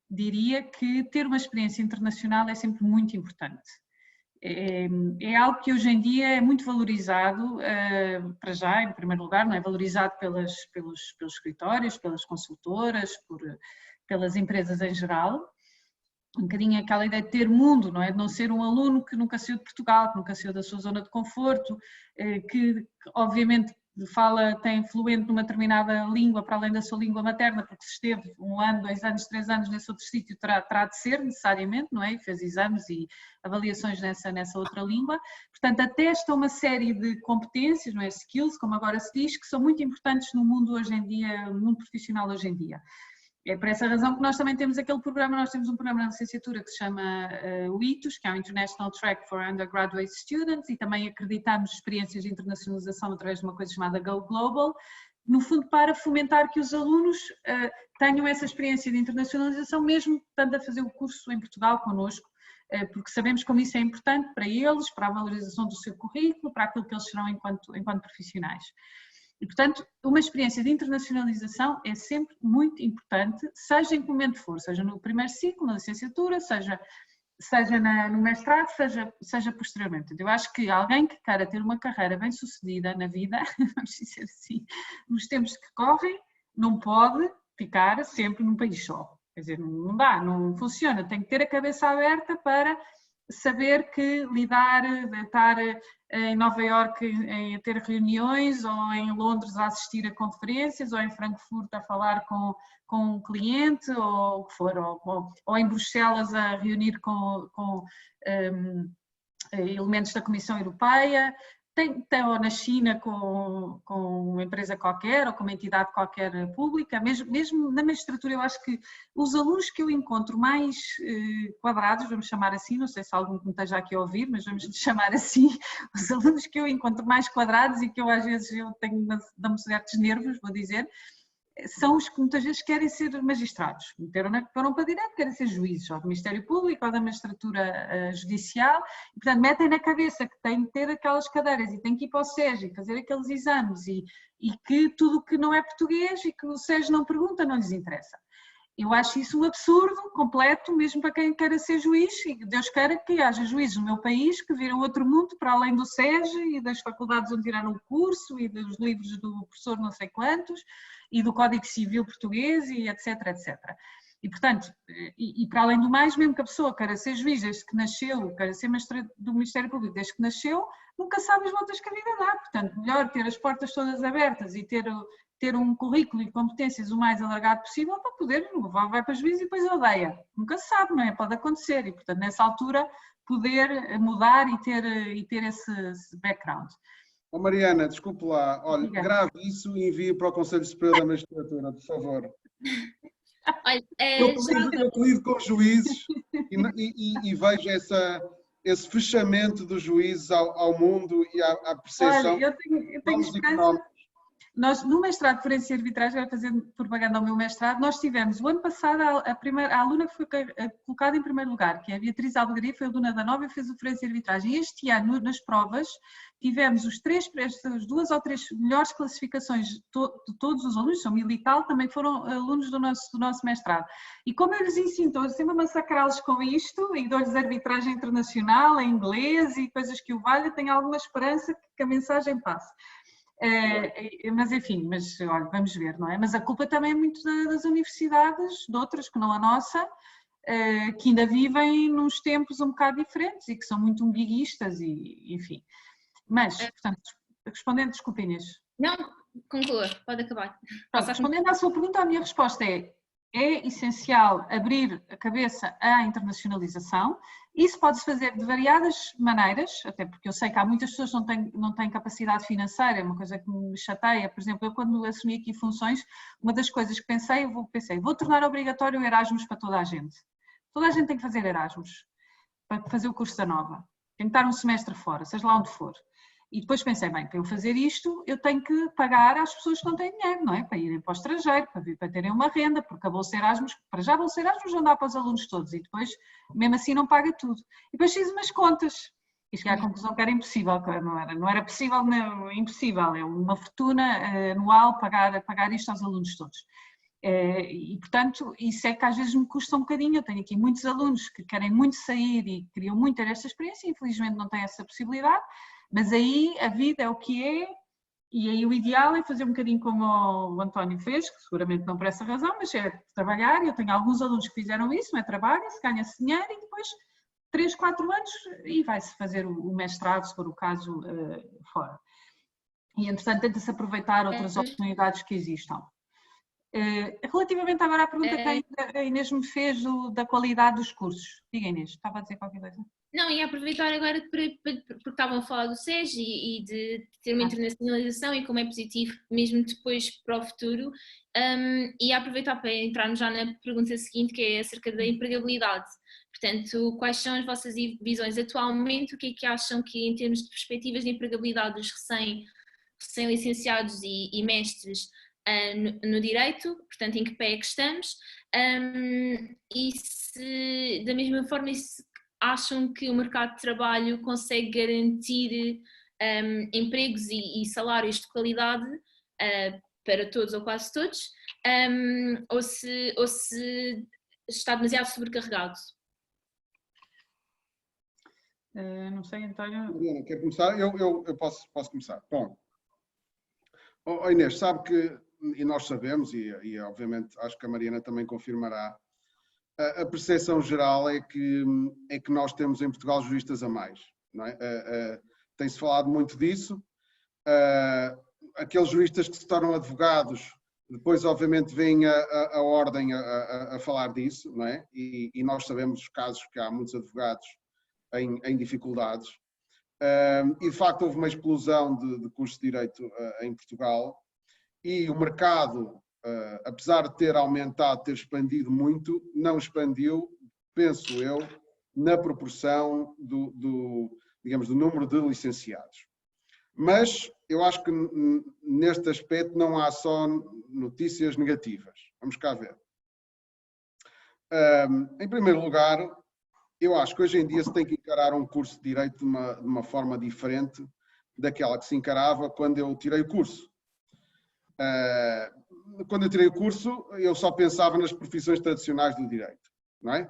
diria que ter uma experiência internacional é sempre muito importante. É algo que hoje em dia é muito valorizado, para já, em primeiro lugar, não é valorizado pelos escritórios, pelas consultoras, pelas empresas em geral. Um bocadinho aquela ideia de ter mundo, não é? De não ser um aluno que nunca saiu de Portugal, que nunca saiu da sua zona de conforto, que obviamente tem fluente numa determinada língua para além da sua língua materna, porque se esteve 1 ano, 2 anos, 3 anos nesse outro sítio, terá de ser necessariamente, não é? E fez exames e avaliações nessa outra língua. Portanto, atesta uma série de competências, não é? Skills, como agora se diz, que são muito importantes no mundo hoje em dia, no mundo profissional hoje em dia. É por essa razão que nós também temos aquele programa, nós temos um programa na licenciatura que se chama o ITUS, que é o International Track for Undergraduate Students, e também acreditamos experiências de internacionalização através de uma coisa chamada Go Global, no fundo para fomentar que os alunos tenham essa experiência de internacionalização, mesmo estando a fazer o curso em Portugal connosco, porque sabemos como isso é importante para eles, para a valorização do seu currículo, para aquilo que eles serão enquanto profissionais. E, portanto, uma experiência de internacionalização é sempre muito importante, seja em que momento for, seja no primeiro ciclo, na licenciatura, seja no mestrado, seja posteriormente. Eu acho que alguém que queira ter uma carreira bem sucedida na vida, vamos dizer assim, nos tempos que correm, não pode ficar sempre num país só. Quer dizer, não dá, não funciona, tem que ter a cabeça aberta para saber que estar em Nova Iorque a ter reuniões, ou em Londres a assistir a conferências, ou em Frankfurt a falar com um cliente, ou o que for, ou em Bruxelas a reunir com elementos da Comissão Europeia, ou na China com uma empresa qualquer ou com uma entidade qualquer pública, mesmo na magistratura. Eu acho que os alunos que eu encontro mais quadrados, vamos chamar assim, não sei se algum me esteja aqui a ouvir, mas vamos chamar assim, os alunos que eu encontro mais quadrados e que eu às vezes dou-me certos nervos, vou dizer, são os que muitas vezes querem ser magistrados. Foram para direito, querem ser juízes, ou do Ministério Público, ou da magistratura judicial, e portanto metem na cabeça que têm que ter aquelas cadeiras e têm que ir para o SES e fazer aqueles exames e que tudo o que não é português e que o SES não pergunta não lhes interessa. Eu acho isso um absurdo completo, mesmo para quem queira ser juiz, e Deus queira que haja juízes no meu país que viram outro mundo para além do SES e das faculdades onde tiraram o curso e dos livros do professor não sei quantos e do Código Civil português e etc, etc. E portanto, e para além do mais, mesmo que a pessoa queira ser juiz desde que nasceu, queira ser magistrado do Ministério Público desde que nasceu, nunca sabe as voltas que a vida dá. Portanto, melhor ter as portas todas abertas e ter um currículo e competências o mais alargado possível para poder, vai para juiz e depois odeia. Nunca se sabe, não é? Pode acontecer e, portanto, nessa altura, poder mudar e ter esse background. Oh, Mariana, desculpe lá, olha, Diga. grave isso e envie para o Conselho Superior da Magistratura, por favor. Olha, Eu lido com juízes e vejo esse fechamento dos juízes ao mundo e à percepção. Olha, eu tenho esperança. Nós, no mestrado de Forense e Arbitragem, a fazer propaganda ao meu mestrado, nós tivemos, o ano passado, a aluna que foi colocada em primeiro lugar, que é a Beatriz Albegaria, foi aluna da Nova e fez o Forense e Arbitragem. E este ano, nas provas, tivemos as 2 ou 3 melhores classificações de todos os alunos, são 1000 e tal, também foram alunos do nosso mestrado. E como eu lhes ensino, estou sempre a massacrá-los com isto, e dou-lhes arbitragem internacional, em inglês e coisas que o valham, tenho alguma esperança que a mensagem passe. Mas enfim, olha, vamos ver, não é? Mas a culpa também é muito das universidades, de outras que não a nossa, que ainda vivem nos tempos um bocado diferentes e que são muito umbiguistas e enfim. Mas, portanto, respondendo, desculpe Inês. Não, conclua, pode acabar. Respondendo à sua pergunta, a minha resposta é essencial abrir a cabeça à internacionalização. Isso pode-se fazer de variadas maneiras, até porque eu sei que há muitas pessoas que não têm capacidade financeira, é uma coisa que me chateia. Por exemplo, eu quando assumi aqui funções, uma das coisas que pensei, vou tornar obrigatório o Erasmus para toda a gente. Toda a gente tem que fazer Erasmus, para fazer o curso da Nova. Tem que estar um semestre fora, seja lá onde for. E depois pensei, bem, para eu fazer isto, eu tenho que pagar às pessoas que não têm dinheiro, não é? Para irem para o estrangeiro, para terem uma renda, porque a Bolsa Erasmus, para já a Bolsa Erasmus não dá para os alunos todos e depois, mesmo assim, não paga tudo. E depois fiz umas contas e cheguei à conclusão que era impossível, não era possível, não, impossível, é uma fortuna anual pagar isto aos alunos todos. E, portanto, isso é que às vezes me custa um bocadinho. Eu tenho aqui muitos alunos que querem muito sair e queriam muito ter esta experiência e infelizmente não têm essa possibilidade. Mas aí a vida é o que é, e aí o ideal é fazer um bocadinho como o António fez, que seguramente não por essa razão, mas é trabalhar. Eu tenho alguns alunos que fizeram isso, não é? Trabalha-se, ganha-se dinheiro e depois 3, 4 anos e vai-se fazer o mestrado, se for o caso, fora. E entretanto tenta-se aproveitar outras oportunidades que existam. Relativamente agora à pergunta que a Inês me fez da qualidade dos cursos. Diga Inês, estava a dizer qualquer coisa? Não, ia aproveitar agora porque estavam a falar do SES e de ter uma internacionalização e como é positivo mesmo depois para o futuro, e aproveitar para entrarmos já na pergunta seguinte, que é acerca da empregabilidade. Portanto, quais são as vossas visões atualmente? O que é que acham que em termos de perspectivas de empregabilidade dos recém-licenciados e mestres no direito, portanto em que pé é que estamos, e se da mesma forma acham que o mercado de trabalho consegue garantir empregos e salários de qualidade para todos ou quase todos, ou se está demasiado sobrecarregado? Não sei, António. Mariana, quer começar? Eu posso começar. Bom, Inês, sabe que, e nós sabemos, e obviamente acho que a Mariana também confirmará, a percepção geral é que nós temos em Portugal juristas a mais, não é? Tem-se falado muito disso. Aqueles juristas que se tornam advogados, depois obviamente vem a ordem a falar disso, não é? E nós sabemos os casos que há muitos advogados em dificuldades. E de facto houve uma explosão de cursos de Direito em Portugal e o mercado, apesar de ter aumentado, ter expandido muito, não expandiu, penso eu, na proporção digamos, do número de licenciados. Mas eu acho que neste aspecto não há só notícias negativas. Vamos cá ver. Em primeiro lugar, eu acho que hoje em dia se tem que encarar um curso de Direito de uma forma diferente daquela que se encarava quando eu tirei o curso. Quando eu tirei o curso, eu só pensava nas profissões tradicionais do Direito, não é?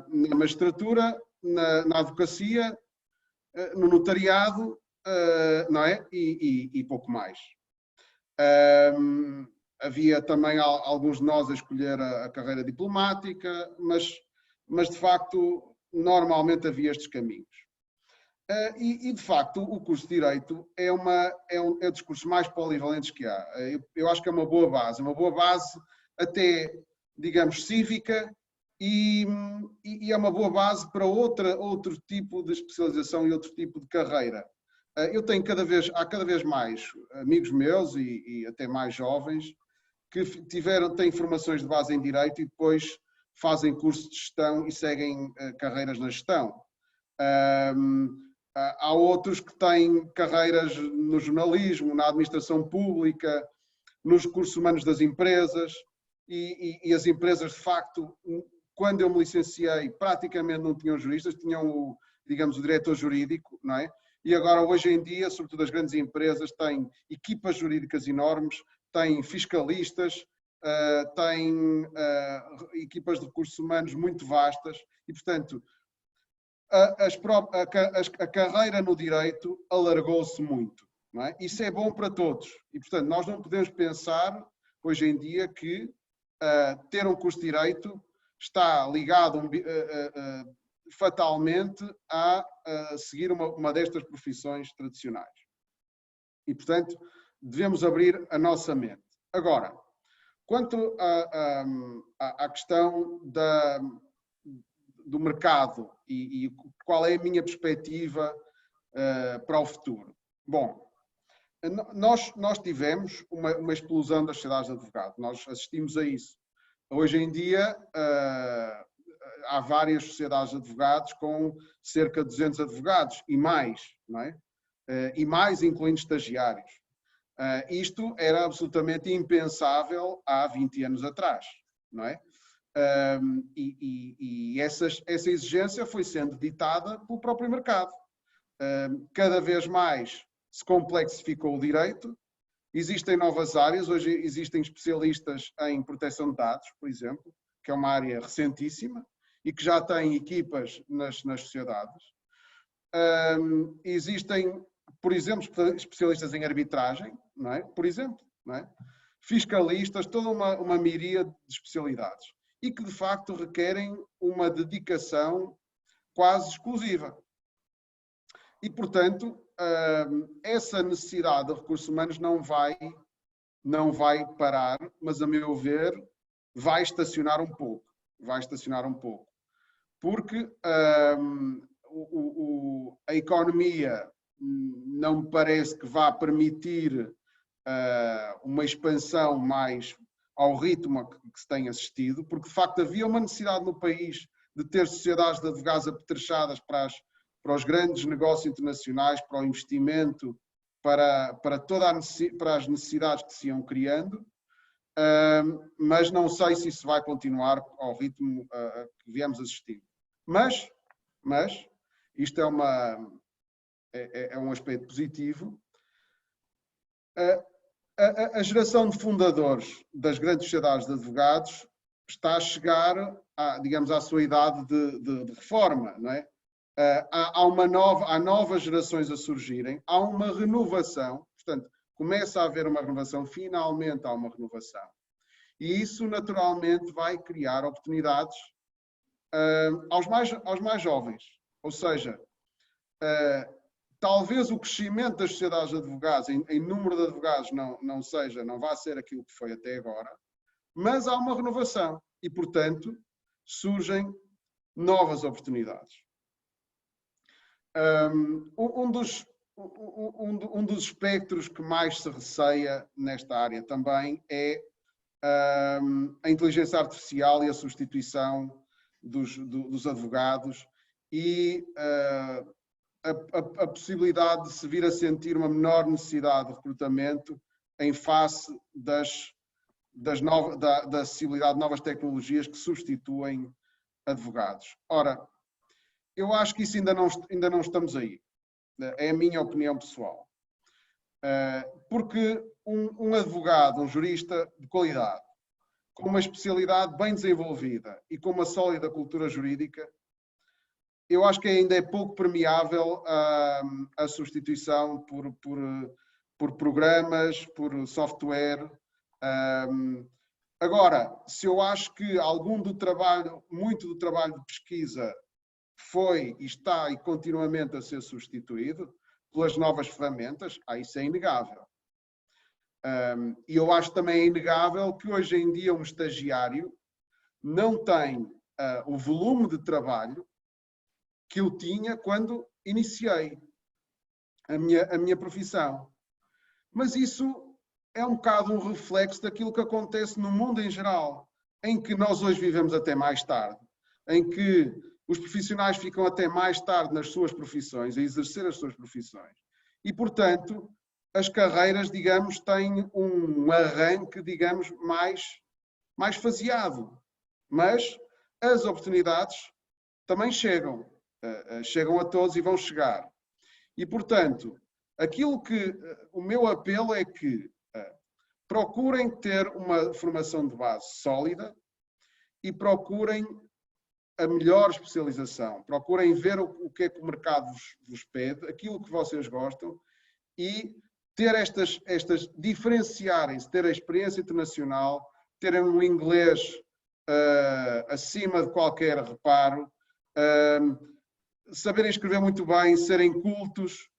Na magistratura, na advocacia, no notariado, não é? E pouco mais. Havia também alguns de nós a escolher a carreira diplomática, mas de facto, normalmente havia estes caminhos. E de facto, o curso de Direito é um dos cursos mais polivalentes que há. Eu acho que é uma boa base até, digamos, cívica, e é uma boa base para outro tipo de especialização e outro tipo de carreira. Eu tenho há cada vez mais amigos meus e até mais jovens que têm formações de base em Direito e depois fazem curso de gestão e seguem carreiras na gestão. Há outros que têm carreiras no jornalismo, na administração pública, nos recursos humanos das empresas, e as empresas, de facto, quando eu me licenciei, praticamente não tinham juristas, tinham, digamos, o diretor jurídico, não é? E agora, hoje em dia, sobretudo as grandes empresas, têm equipas jurídicas enormes, têm fiscalistas, têm equipas de recursos humanos muito vastas e, portanto, a carreira no direito alargou-se muito, não é? Isso é bom para todos e, portanto, nós não podemos pensar, hoje em dia, que ter um curso de direito está ligado fatalmente a seguir uma destas profissões tradicionais. E, portanto, devemos abrir a nossa mente. Agora, quanto à questão do mercado e qual é a minha perspectiva para o futuro. Bom, nós tivemos uma explosão das sociedades de advogados, nós assistimos a isso. Hoje em dia há várias sociedades de advogados com cerca de 200 advogados e mais, não é? E mais incluindo estagiários. Isto era absolutamente impensável há 20 anos atrás, não é? E essa exigência foi sendo ditada pelo próprio mercado. Cada vez mais se complexificou o direito, existem novas áreas, hoje existem especialistas em proteção de dados, por exemplo, que é uma área recentíssima e que já tem equipas nas sociedades. Existem, por exemplo, especialistas em arbitragem, não é? Por exemplo, não é? Fiscalistas, toda uma miríade de especialidades e que, de facto, requerem uma dedicação quase exclusiva. E, portanto, essa necessidade de recursos humanos não vai parar, mas, a meu ver, vai estacionar um pouco. Porque a economia não me parece que vá permitir uma expansão mais ao ritmo que se tem assistido, porque de facto havia uma necessidade no país de ter sociedades de advogados apetrechadas para os grandes negócios internacionais, para o investimento, para as necessidades que se iam criando, mas não sei se isso vai continuar ao ritmo que viemos assistindo. Mas isto é um aspecto positivo. A geração de fundadores das grandes sociedades de advogados está a chegar, digamos, à sua idade de reforma, não é? Há novas gerações a surgirem, há uma renovação, portanto, começa a haver uma renovação, finalmente há uma renovação. E isso, naturalmente, vai criar oportunidades aos mais jovens. Ou seja, talvez o crescimento das sociedades de advogados, em número de advogados, não vá ser aquilo que foi até agora, mas há uma renovação e, portanto, surgem novas oportunidades. Um dos espectros que mais se receia nesta área também é a inteligência artificial e a substituição dos advogados e a possibilidade de se vir a sentir uma menor necessidade de recrutamento em face da acessibilidade de novas tecnologias que substituem advogados. Ora, eu acho que isso ainda não estamos aí. É a minha opinião pessoal. Porque um advogado, um jurista de qualidade, com uma especialidade bem desenvolvida e com uma sólida cultura jurídica, eu acho que ainda é pouco permeável a substituição por programas, por software. Agora, se eu acho que muito do trabalho de pesquisa foi, e está e continuamente a ser substituído pelas novas ferramentas, isso é inegável. E eu acho também inegável que hoje em dia um estagiário não tem o volume de trabalho que eu tinha quando iniciei a minha profissão. Mas isso é um bocado um reflexo daquilo que acontece no mundo em geral, em que nós hoje vivemos até mais tarde, em que os profissionais ficam até mais tarde nas suas profissões, a exercer as suas profissões. E, portanto, as carreiras, digamos, têm um arranque, digamos, mais faseado. Mas as oportunidades também chegam a todos e vão chegar. E, portanto, o meu apelo é que procurem ter uma formação de base sólida e procurem a melhor especialização. Procurem ver o que é que o mercado vos pede, aquilo que vocês gostam e ter diferenciarem-se, ter a experiência internacional, terem um inglês acima de qualquer reparo, saberem escrever muito bem, serem cultos,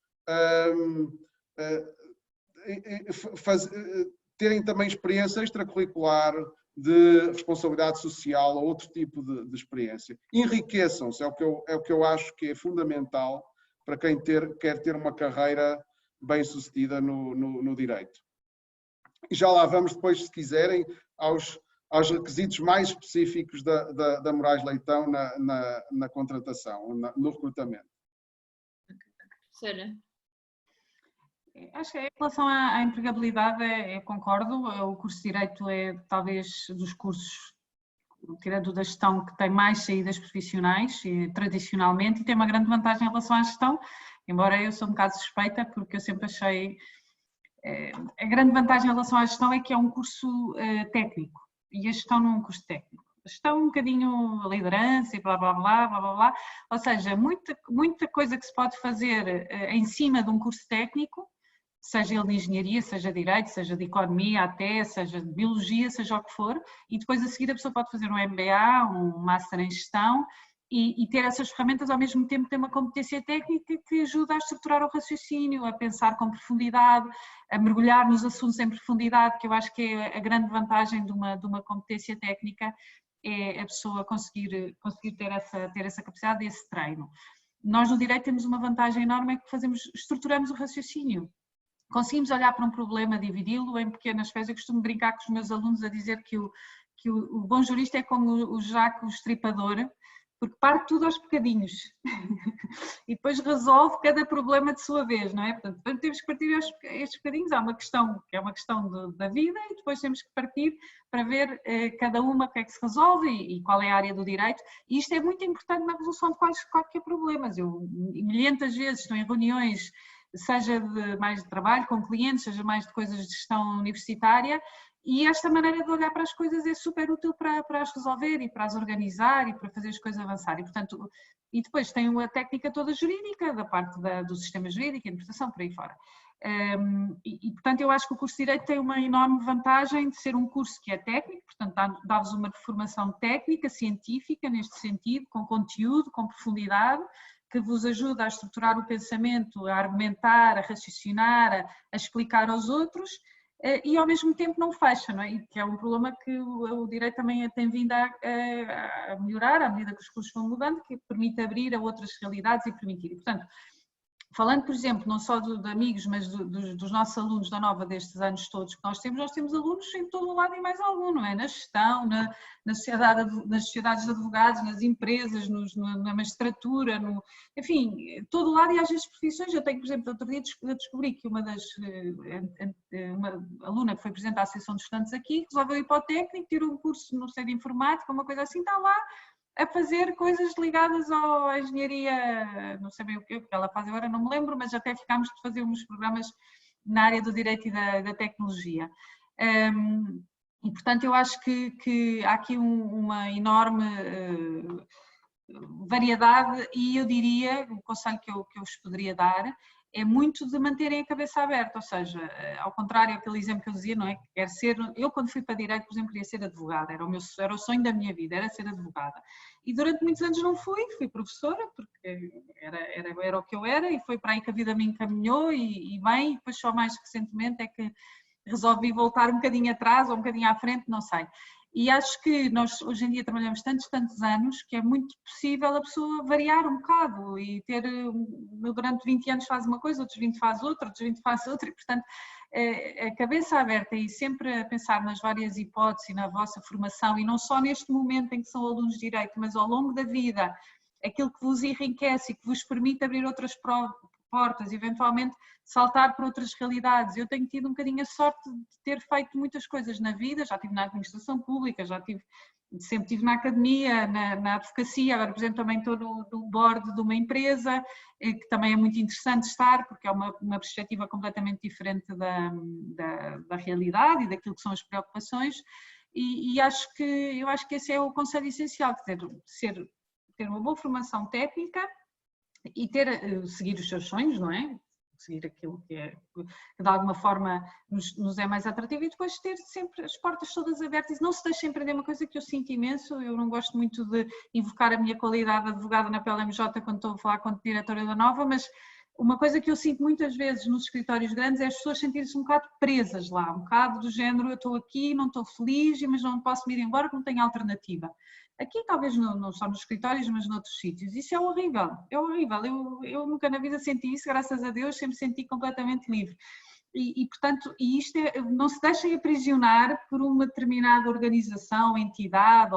terem também experiência extracurricular de responsabilidade social ou outro tipo de experiência. Enriqueçam-se, é o que eu acho que é fundamental para quem quer ter uma carreira bem-sucedida no direito. E já lá vamos depois, se quiserem, aos requisitos mais específicos da Moraes Leitão na contratação, no recrutamento. Professora. Acho que em relação à empregabilidade, concordo. O curso de Direito é talvez dos cursos, tirando da gestão, que tem mais saídas profissionais, tradicionalmente, e tem uma grande vantagem em relação à gestão, embora eu sou um bocado suspeita, porque eu sempre achei... A grande vantagem em relação à gestão é que é um curso técnico, e a gestão não é um curso técnico. A gestão é um bocadinho a liderança e blá, blá, blá, blá, blá, blá. Ou seja, muita coisa que se pode fazer em cima de um curso técnico, seja ele de engenharia, seja de direito, seja de economia até, seja de biologia, seja o que for, e depois a seguir a pessoa pode fazer um MBA, um Master em Gestão, e ter essas ferramentas ao mesmo tempo ter uma competência técnica que ajuda a estruturar o raciocínio, a pensar com profundidade, a mergulhar nos assuntos em profundidade, que eu acho que é a grande vantagem de uma competência técnica, é a pessoa conseguir ter essa capacidade, esse treino. Nós no Direito temos uma vantagem enorme, é que estruturamos o raciocínio. Conseguimos olhar para um problema, dividi-lo em pequenas fezes. Eu costumo brincar com os meus alunos a dizer que o bom jurista é como o Jaco, o estripador, porque parte tudo aos bocadinhos e depois resolve cada problema de sua vez, não é? Portanto, temos que partir estes bocadinhos. Há uma questão que é uma questão da vida e depois temos que partir para ver cada uma o que é que se resolve e qual é a área do direito. E isto é muito importante na resolução de qualquer problemas. Eu milhentas vezes estou em reuniões, seja mais de trabalho com clientes, seja mais de coisas de gestão universitária, e esta maneira de olhar para as coisas é super útil para as resolver e para as organizar e para fazer as coisas avançarem. Portanto, e depois tem a técnica toda jurídica, da parte do sistema jurídico, a interpretação, por aí fora. Portanto, eu acho que o curso de Direito tem uma enorme vantagem de ser um curso que é técnico, portanto, dá-vos uma formação técnica, científica, neste sentido, com conteúdo, com profundidade, que vos ajuda a estruturar o pensamento, a argumentar, a raciocinar, a explicar aos outros, e ao mesmo tempo não fecha, não é? E que é um problema que o Direito também tem vindo a melhorar à medida que os cursos vão mudando, que permite abrir a outras realidades e permitir. E, portanto, falando, por exemplo, não só de amigos, mas dos nossos alunos da Nova destes anos todos que nós temos alunos em todo o lado e mais algum, não é? Na gestão, nas sociedades de advogados, nas empresas, na magistratura, enfim, todo o lado e às vezes profissões. Eu tenho, por exemplo, outro dia eu descobri que uma aluna que foi presidente da Associação de Estudantes aqui resolveu ir para o técnico, tirou um curso no sei de informática, uma coisa assim, está lá a fazer coisas ligadas à engenharia, não sei bem o que ela faz agora, não me lembro, mas até ficámos de fazer uns programas na área do direito e da tecnologia. E, portanto, eu acho que há aqui uma enorme variedade e eu diria, o conselho que eu vos poderia dar é muito de manterem a cabeça aberta, ou seja, ao contrário daquele exemplo que eu dizia, não é? Eu quando fui para Direito, por exemplo, queria ser advogada, era o sonho da minha vida, era ser advogada. E durante muitos anos não fui professora, porque era o que eu era e foi para aí que a vida me encaminhou e bem, e depois só mais recentemente é que resolvi voltar um bocadinho atrás ou um bocadinho à frente, não sei. E acho que nós hoje em dia trabalhamos tantos anos que é muito possível a pessoa variar um bocado e ter, durante 20 anos faz uma coisa, outros 20 faz outra, outros 20 faz outra, e portanto a cabeça aberta e sempre a pensar nas várias hipóteses e na vossa formação e não só neste momento em que são alunos de Direito, mas ao longo da vida, aquilo que vos enriquece e que vos permite abrir outras portas, eventualmente saltar para outras realidades. Eu tenho tido um bocadinho a sorte de ter feito muitas coisas na vida, já estive na administração pública, sempre estive na academia, na advocacia, agora por exemplo também estou no board de uma empresa, que também é muito interessante estar, porque é uma perspectiva completamente diferente da realidade e daquilo que são as preocupações, e eu acho que esse é o conselho essencial, quer dizer, ter uma boa formação técnica e seguir os seus sonhos, não é? Seguir aquilo que de alguma forma nos é mais atrativo e depois ter sempre as portas todas abertas e não se deixem prender, uma coisa que eu sinto imenso, eu não gosto muito de invocar a minha qualidade de advogada na PLMJ quando estou a falar com a diretora da Nova, mas uma coisa que eu sinto muitas vezes nos escritórios grandes é as pessoas sentirem-se um bocado presas lá, um bocado do género, eu estou aqui, não estou feliz, mas não posso me ir embora porque não tenho alternativa. Aqui talvez não só nos escritórios, mas noutros sítios. Isso é horrível, é horrível. Eu nunca na vida senti isso, graças a Deus, sempre senti completamente livre. Portanto, isto não se deixem aprisionar por uma determinada organização, entidade,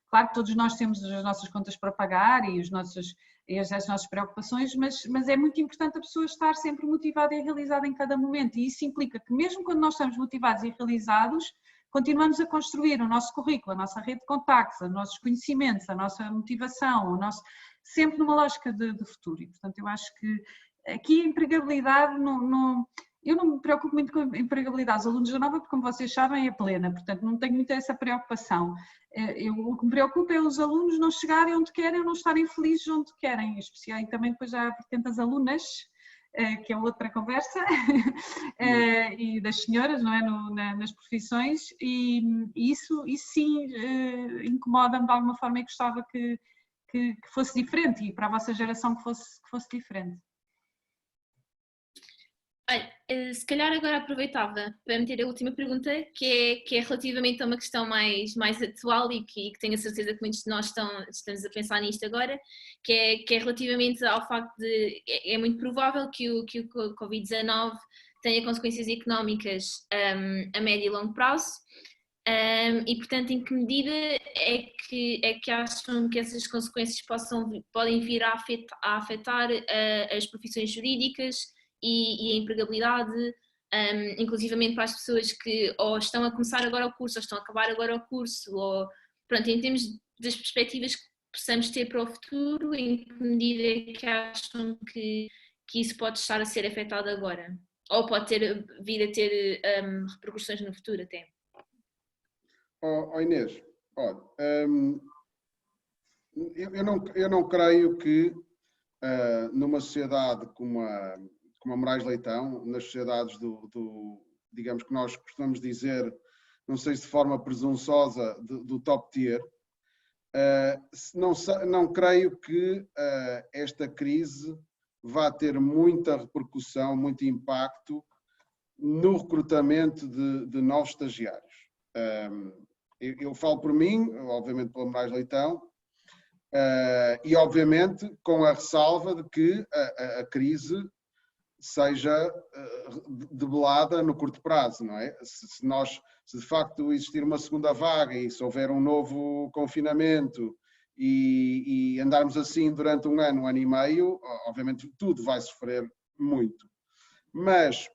claro que todos nós temos as nossas contas para pagar e as nossas preocupações, mas é muito importante a pessoa estar sempre motivada e realizada em cada momento. E isso implica que mesmo quando nós estamos motivados e realizados, continuamos a construir o nosso currículo, a nossa rede de contactos, os nossos conhecimentos, a nossa motivação, sempre numa lógica de futuro. E, portanto, eu acho que aqui a empregabilidade, eu não me preocupo muito com a empregabilidade dos alunos da Nova, porque, como vocês sabem, é plena, portanto, não tenho muito essa preocupação. O que me preocupa é os alunos não chegarem onde querem ou não estarem felizes onde querem, em especial, e também depois já há vertente das alunas, que é outra conversa, e das senhoras, não é, nas profissões, e isso sim incomoda-me de alguma forma e gostava que fosse diferente, e para a vossa geração que fosse diferente. Olha, se calhar agora aproveitava para meter a última pergunta, que é relativamente a uma questão mais atual e que tenho a certeza que muitos de nós estamos a pensar nisto agora, que é relativamente ao facto de é muito provável que o Covid-19 tenha consequências económicas a médio e longo prazo, e portanto em que medida é que acham que essas consequências podem vir a afetar as profissões jurídicas e a empregabilidade, inclusivamente para as pessoas que ou estão a começar agora o curso ou estão a acabar agora o curso, ou pronto, em termos das perspectivas que possamos ter para o futuro, em que medida é que acham que isso pode estar a ser afetado agora? Ou pode vir a ter repercussões no futuro até? Inês, olha, eu não creio que numa sociedade como a Moraes Leitão, nas sociedades digamos que nós costumamos dizer, não sei se de forma presunçosa, do top tier, não creio que esta crise vá ter muita repercussão, muito impacto no recrutamento de novos estagiários. Eu falo por mim, obviamente pela Moraes Leitão, e obviamente com a ressalva de que a crise seja debelada no curto prazo, não é? Se de facto existir uma segunda vaga e se houver um novo confinamento e andarmos assim durante um ano e meio, obviamente tudo vai sofrer muito. Mas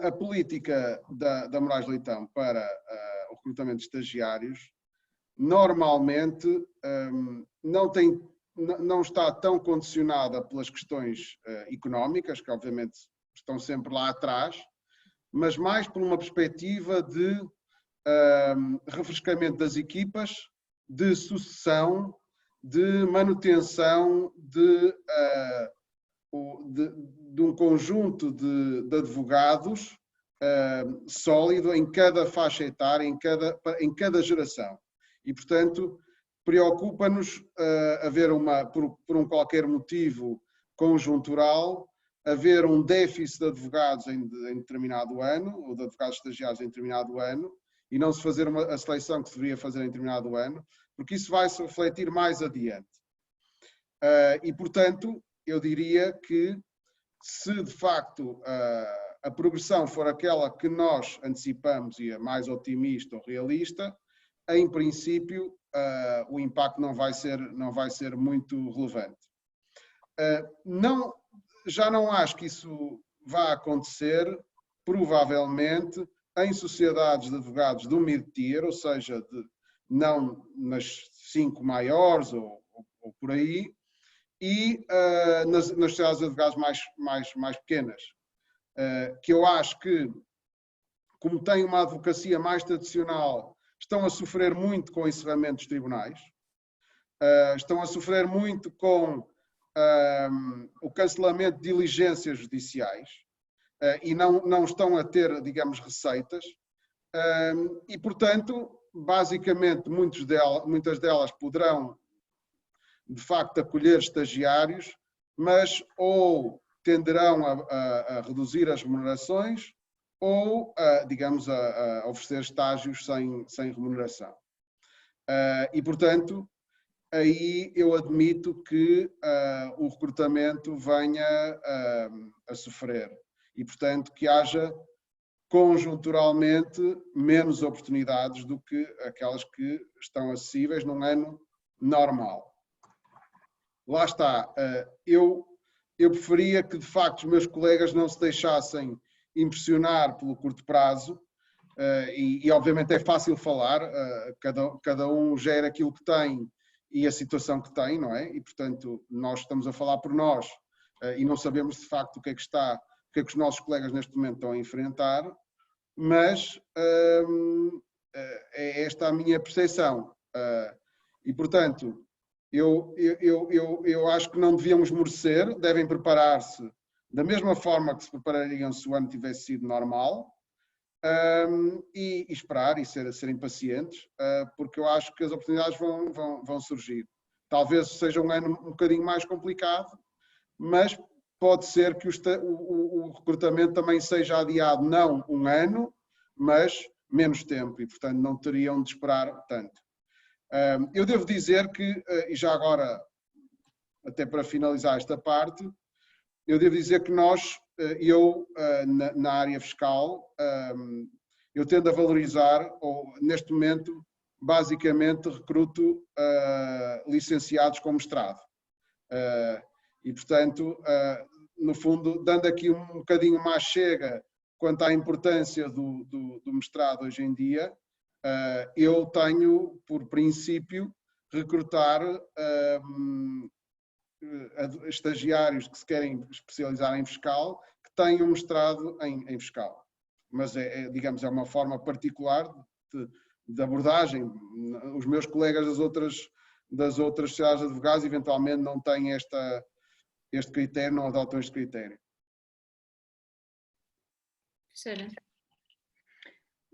a política da Moraes Leitão para o recrutamento de estagiários normalmente não está tão condicionada pelas questões económicas, que obviamente estão sempre lá atrás, mas mais por uma perspectiva de refrescamento das equipas, de sucessão, de manutenção de um conjunto de advogados sólido em cada faixa etária, em cada geração. E, portanto, preocupa-nos haver por um qualquer motivo conjuntural, haver um déficit de advogados em determinado ano, ou de advogados estagiários em determinado ano, e não se fazer a seleção que se deveria fazer em determinado ano, porque isso vai se refletir mais adiante. E, portanto, eu diria que se de facto a progressão for aquela que nós antecipamos e é mais otimista ou realista, em princípio o impacto não vai ser muito relevante. Já não acho que isso vá acontecer, provavelmente, em sociedades de advogados do mid-tier, ou seja, não nas 5 maiores ou por aí, e nas sociedades de advogados mais pequenas, que eu acho que, como têm uma advocacia mais tradicional, estão a sofrer muito com o encerramento dos tribunais, estão a sofrer muito com o cancelamento de diligências judiciais e não estão a ter, digamos, receitas, e, portanto, basicamente, muitas delas poderão de facto acolher estagiários, mas ou tenderão a reduzir as remunerações ou, digamos, a oferecer estágios sem remuneração. E, portanto, aí eu admito que o recrutamento venha a sofrer e, portanto, que haja conjunturalmente menos oportunidades do que aquelas que estão acessíveis num ano normal. Lá está, eu preferia que de facto os meus colegas não se deixassem impressionar pelo curto prazo e obviamente é fácil falar, cada um gera aquilo que tem e a situação que tem, não é? E portanto nós estamos a falar por nós e não sabemos de facto o que é que os nossos colegas neste momento estão a enfrentar, mas é esta a minha percepção e portanto eu acho que não devíamos esmorecer, devem preparar-se da mesma forma que se preparariam se o ano tivesse sido normal e esperar e serem pacientes, porque eu acho que as oportunidades vão surgir. Talvez seja um ano um bocadinho mais complicado, mas pode ser que o recrutamento também seja adiado, não um ano, mas menos tempo e, portanto, não teriam de esperar tanto. Eu devo dizer que, e já agora, até para finalizar esta parte, eu devo dizer que na área fiscal, eu tendo a valorizar, ou neste momento, basicamente recruto licenciados com mestrado. E, portanto, no fundo, dando aqui um bocadinho mais chega quanto à importância do mestrado hoje em dia, eu tenho, por princípio, recrutar estagiários que se querem especializar em fiscal, que tenham mestrado em fiscal. Mas, digamos, é uma forma particular de abordagem. Os meus colegas das outras sociedades de advogados, eventualmente, não têm este critério, não adotam este critério. Professora.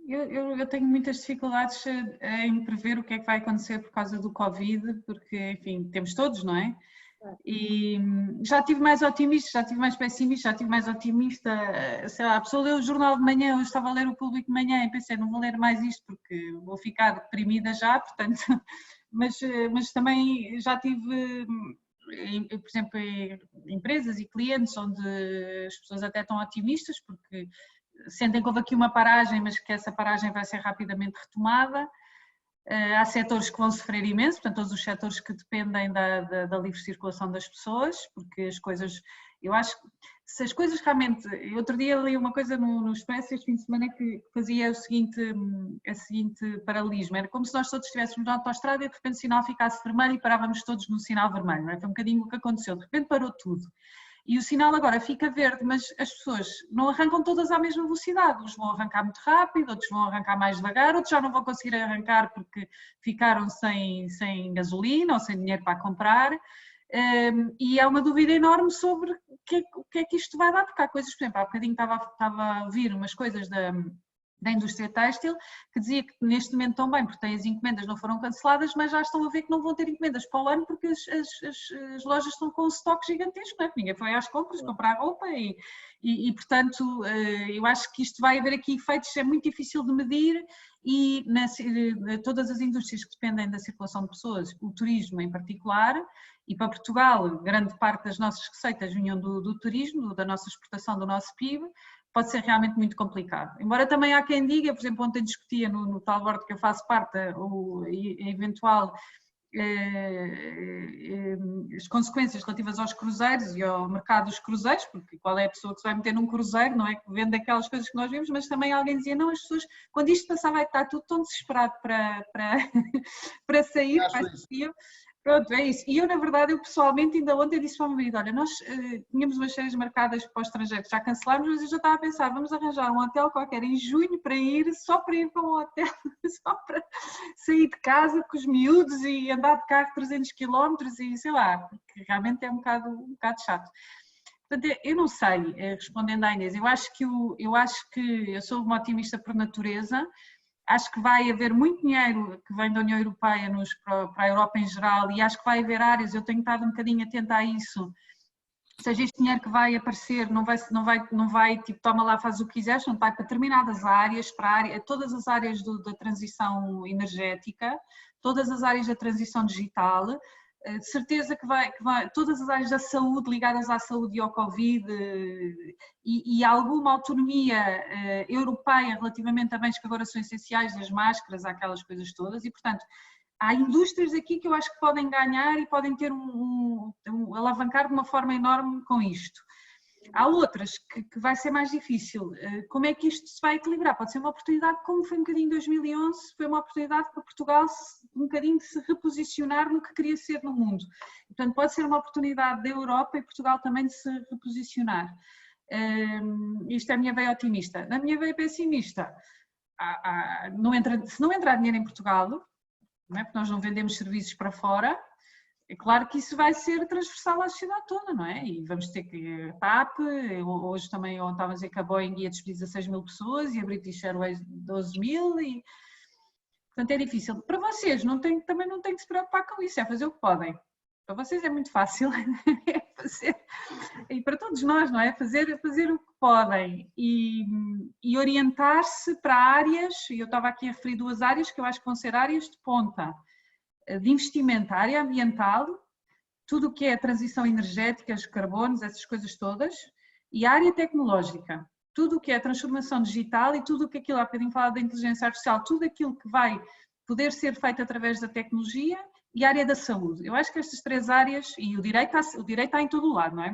Eu tenho muitas dificuldades em prever o que é que vai acontecer por causa do Covid, porque, enfim, temos todos, não é? E já estive mais otimista, já estive mais pessimista, já estive mais otimista. Sei lá, a pessoa leu o jornal de manhã, eu estava a ler o Público de manhã e pensei, não vou ler mais isto porque vou ficar deprimida já, portanto, mas também já tive por exemplo, empresas e clientes onde as pessoas até estão otimistas porque sentem que houve aqui uma paragem, mas que essa paragem vai ser rapidamente retomada. Há setores que vão sofrer imenso, portanto todos os setores que dependem da livre circulação das pessoas, porque as coisas, eu acho que se as coisas realmente, outro dia li uma coisa no Expresso este fim de semana que fazia a seguinte paralelismo, era como se nós todos estivéssemos na autoestrada e de repente o sinal ficasse vermelho e parávamos todos no sinal vermelho, não é? Foi um bocadinho o que aconteceu, de repente parou tudo. E o sinal agora fica verde, mas as pessoas não arrancam todas à mesma velocidade. Uns vão arrancar muito rápido, outros vão arrancar mais devagar, outros já não vão conseguir arrancar porque ficaram sem gasolina ou sem dinheiro para comprar. E há uma dúvida enorme sobre o que é que isto vai dar, porque há coisas, por exemplo, há bocadinho estava a ouvir umas coisas da indústria têxtil, que dizia que neste momento estão bem, porque as encomendas não foram canceladas, mas já estão a ver que não vão ter encomendas para o ano, porque as lojas estão com um estoque gigantesco, não é? Ninguém foi às compras comprar roupa e, portanto, eu acho que isto vai haver aqui efeitos, é muito difícil de medir e todas as indústrias que dependem da circulação de pessoas, o turismo em particular, e para Portugal, grande parte das nossas receitas vinham do turismo, da nossa exportação, do nosso PIB, pode ser realmente muito complicado. Embora também há quem diga, por exemplo, ontem discutia no tal board que eu faço parte, a eventual as consequências relativas aos cruzeiros e ao mercado dos cruzeiros, porque qual é a pessoa que se vai meter num cruzeiro, não é? Que vende aquelas coisas que nós vemos, mas também alguém dizia, não, as pessoas, quando isto passar vai estar tudo tão desesperado para sair, pronto, é isso. E eu, na verdade, eu pessoalmente ainda ontem disse para o meu marido, olha, nós tínhamos umas férias marcadas para o estrangeiro, já cancelámos, mas eu já estava a pensar, vamos arranjar um hotel qualquer em junho para ir para um hotel, só para sair de casa com os miúdos e andar de carro 300 km e sei lá, porque realmente é um bocado chato. Portanto, eu não sei, respondendo à Inês, eu acho que eu sou uma otimista por natureza. Acho que vai haver muito dinheiro que vem da União Europeia para a Europa em geral e acho que vai haver áreas, eu tenho estado um bocadinho atenta a isso, ou seja, este dinheiro que vai aparecer não vai tipo, toma lá, faz o que quiseres, não vai para determinadas áreas, todas as áreas da transição energética, todas as áreas da transição digital, de certeza que vai todas as áreas da saúde ligadas à saúde e ao Covid e alguma autonomia europeia relativamente a bens que agora são essenciais, das máscaras, aquelas coisas todas e, portanto, há indústrias aqui que eu acho que podem ganhar e podem ter alavancar de uma forma enorme com isto. Há outras que vai ser mais difícil. Como é que isto se vai equilibrar? Pode ser uma oportunidade, como foi um bocadinho em 2011, foi uma oportunidade para Portugal um bocadinho de se reposicionar no que queria ser no mundo. Portanto, pode ser uma oportunidade da Europa e Portugal também de se reposicionar. Isto é a minha veia otimista. Na minha veia pessimista, se não entrar dinheiro em Portugal, não é? Porque nós não vendemos serviços para fora, é claro que isso vai ser transversal à sociedade toda, não é? E vamos ter que a TAP, hoje também estava a dizer que a Boeing ia despedir 16 mil pessoas e a British Airways 12 mil e... Portanto é difícil. Para vocês também não têm que se preocupar com isso, é fazer o que podem. Para vocês é muito fácil, é fazer, e para todos nós, não é? Fazer o que podem e orientar-se para áreas, e eu estava aqui a referir duas áreas que eu acho que vão ser áreas de ponta, de investimento, a área ambiental, tudo o que é a transição energética, os carbonos, essas coisas todas, e a área tecnológica, tudo o que é a transformação digital e tudo o que aquilo, há bocadinho falado da inteligência artificial, tudo aquilo que vai poder ser feito através da tecnologia e a área da saúde. Eu acho que estas três áreas, e o direito está em todo o lado, não é?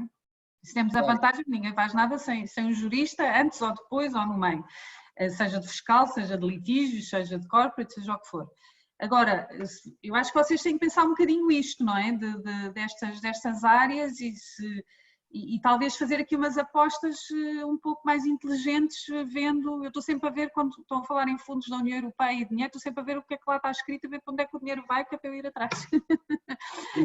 Se temos a vantagem que ninguém faz nada sem um jurista, antes ou depois ou no meio, seja de fiscal, seja de litígios, seja de corporate, seja o que for. Agora, eu acho que vocês têm que pensar um bocadinho isto, não é? Destas áreas e talvez fazer aqui umas apostas um pouco mais inteligentes, vendo, eu estou sempre a ver, quando estão a falar em fundos da União Europeia e dinheiro, estou sempre a ver o que é que lá está escrito, a ver para onde é que o dinheiro vai, que é para eu ir atrás.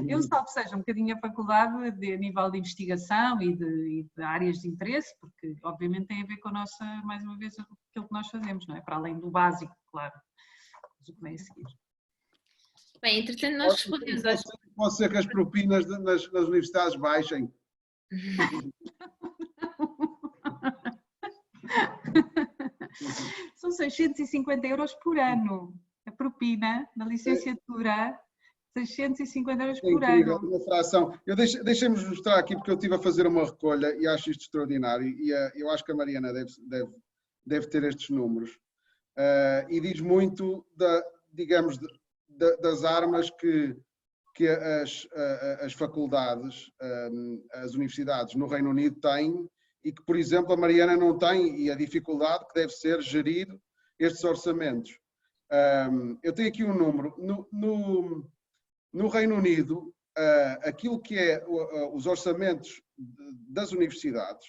Eu salvo seja um bocadinho a faculdade a nível de investigação e de áreas de interesse, porque obviamente tem a ver com a nossa, mais uma vez, aquilo que nós fazemos, não é? Para além do básico, claro, mas o que vem a seguir. Bem, entretanto nós respondemos... Pode ser que as propinas nas universidades baixem. São 650 € por ano a propina na licenciatura, 650 euros É por incrível, ano. uma fração. Deixem-me mostrar aqui, porque eu estive a fazer uma recolha e acho isto extraordinário. E eu acho que a Mariana deve ter estes números. E diz muito, digamos, das armas que as faculdades, as universidades no Reino Unido têm e que, por exemplo, a Mariana não tem, e a dificuldade que deve ser gerir estes orçamentos. Eu tenho aqui um número. No Reino Unido, aquilo que é os orçamentos das universidades,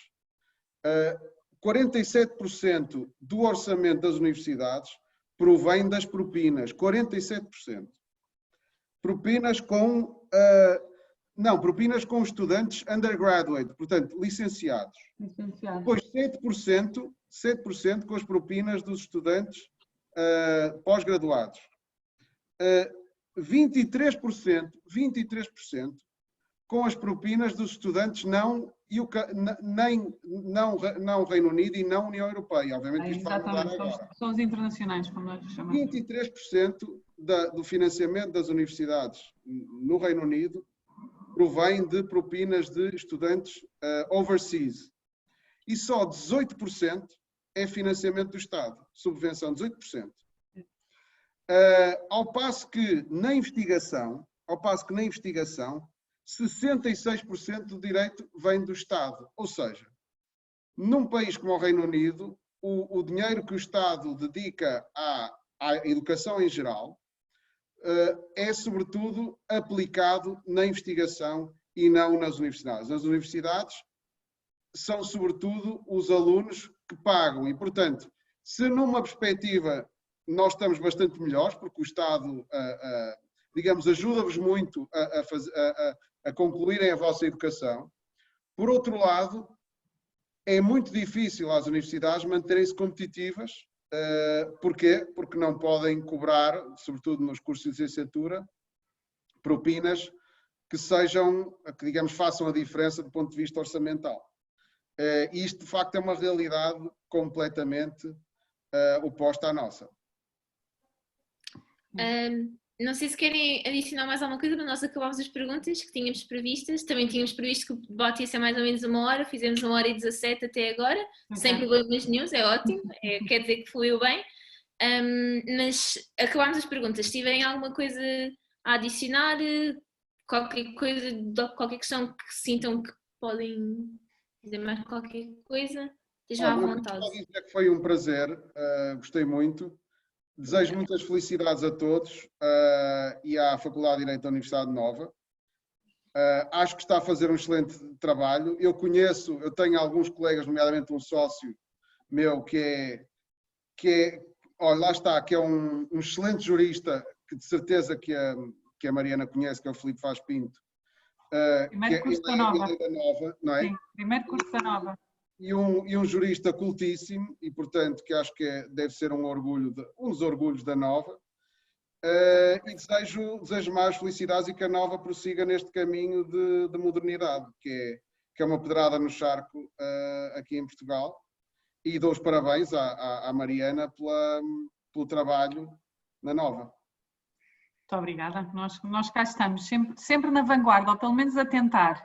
47% do orçamento das universidades provém das propinas, 47%. Propinas com estudantes undergraduate, portanto, licenciados. Depois 7% com as propinas dos estudantes pós-graduados. 23% com as propinas dos estudantes não Reino Unido e não União Europeia. Obviamente isto vai mudar agora. São os internacionais, como nós chamamos. 23% do financiamento das universidades no Reino Unido provém de propinas de estudantes overseas. E só 18% é financiamento do Estado, subvenção, 18%. Ao passo que na investigação, 66% do direito vem do Estado. Ou seja, num país como o Reino Unido, o dinheiro que o Estado dedica à educação em geral é, sobretudo, aplicado na investigação e não nas universidades. Nas universidades são, sobretudo, os alunos que pagam. E, portanto, se numa perspectiva nós estamos bastante melhores, porque o Estado, digamos, ajuda-vos muito a concluírem a vossa educação. Por outro lado, é muito difícil às universidades manterem-se competitivas. Porquê? Porque não podem cobrar, sobretudo nos cursos de licenciatura, propinas que digamos, façam a diferença do ponto de vista orçamental. Isto, de facto, é uma realidade completamente oposta à nossa. Não sei se querem adicionar mais alguma coisa, mas nós acabámos as perguntas que tínhamos previstas. Também tínhamos previsto que o debate ia ser mais ou menos 1 hora, fizemos 1h17 até agora, sem problemas nenhuns, é ótimo, quer dizer que fluiu bem. Mas acabámos as perguntas. Se tiverem alguma coisa a adicionar, qualquer questão que sintam que podem dizer mais qualquer coisa, estejam à vontade. Só dizer que foi um prazer, gostei muito. Desejo muitas felicidades a todos e à Faculdade de Direito da Universidade Nova. Acho que está a fazer um excelente trabalho. Eu tenho alguns colegas, nomeadamente um sócio meu que é lá está, que é um excelente jurista, que de certeza que a Mariana conhece, que é o Filipe Vaz Pinto. Primeiro curso da Nova. Não é? Sim, primeiro curso da Nova. E um jurista cultíssimo e, portanto, que acho que deve ser um dos orgulhos da Nova. E desejo mais felicidades e que a Nova prossiga neste caminho de modernidade, que é uma pedrada no charco aqui em Portugal. E dou os parabéns à Mariana pelo trabalho na Nova. Muito obrigada. Nós cá estamos, sempre na vanguarda, ou pelo menos a tentar.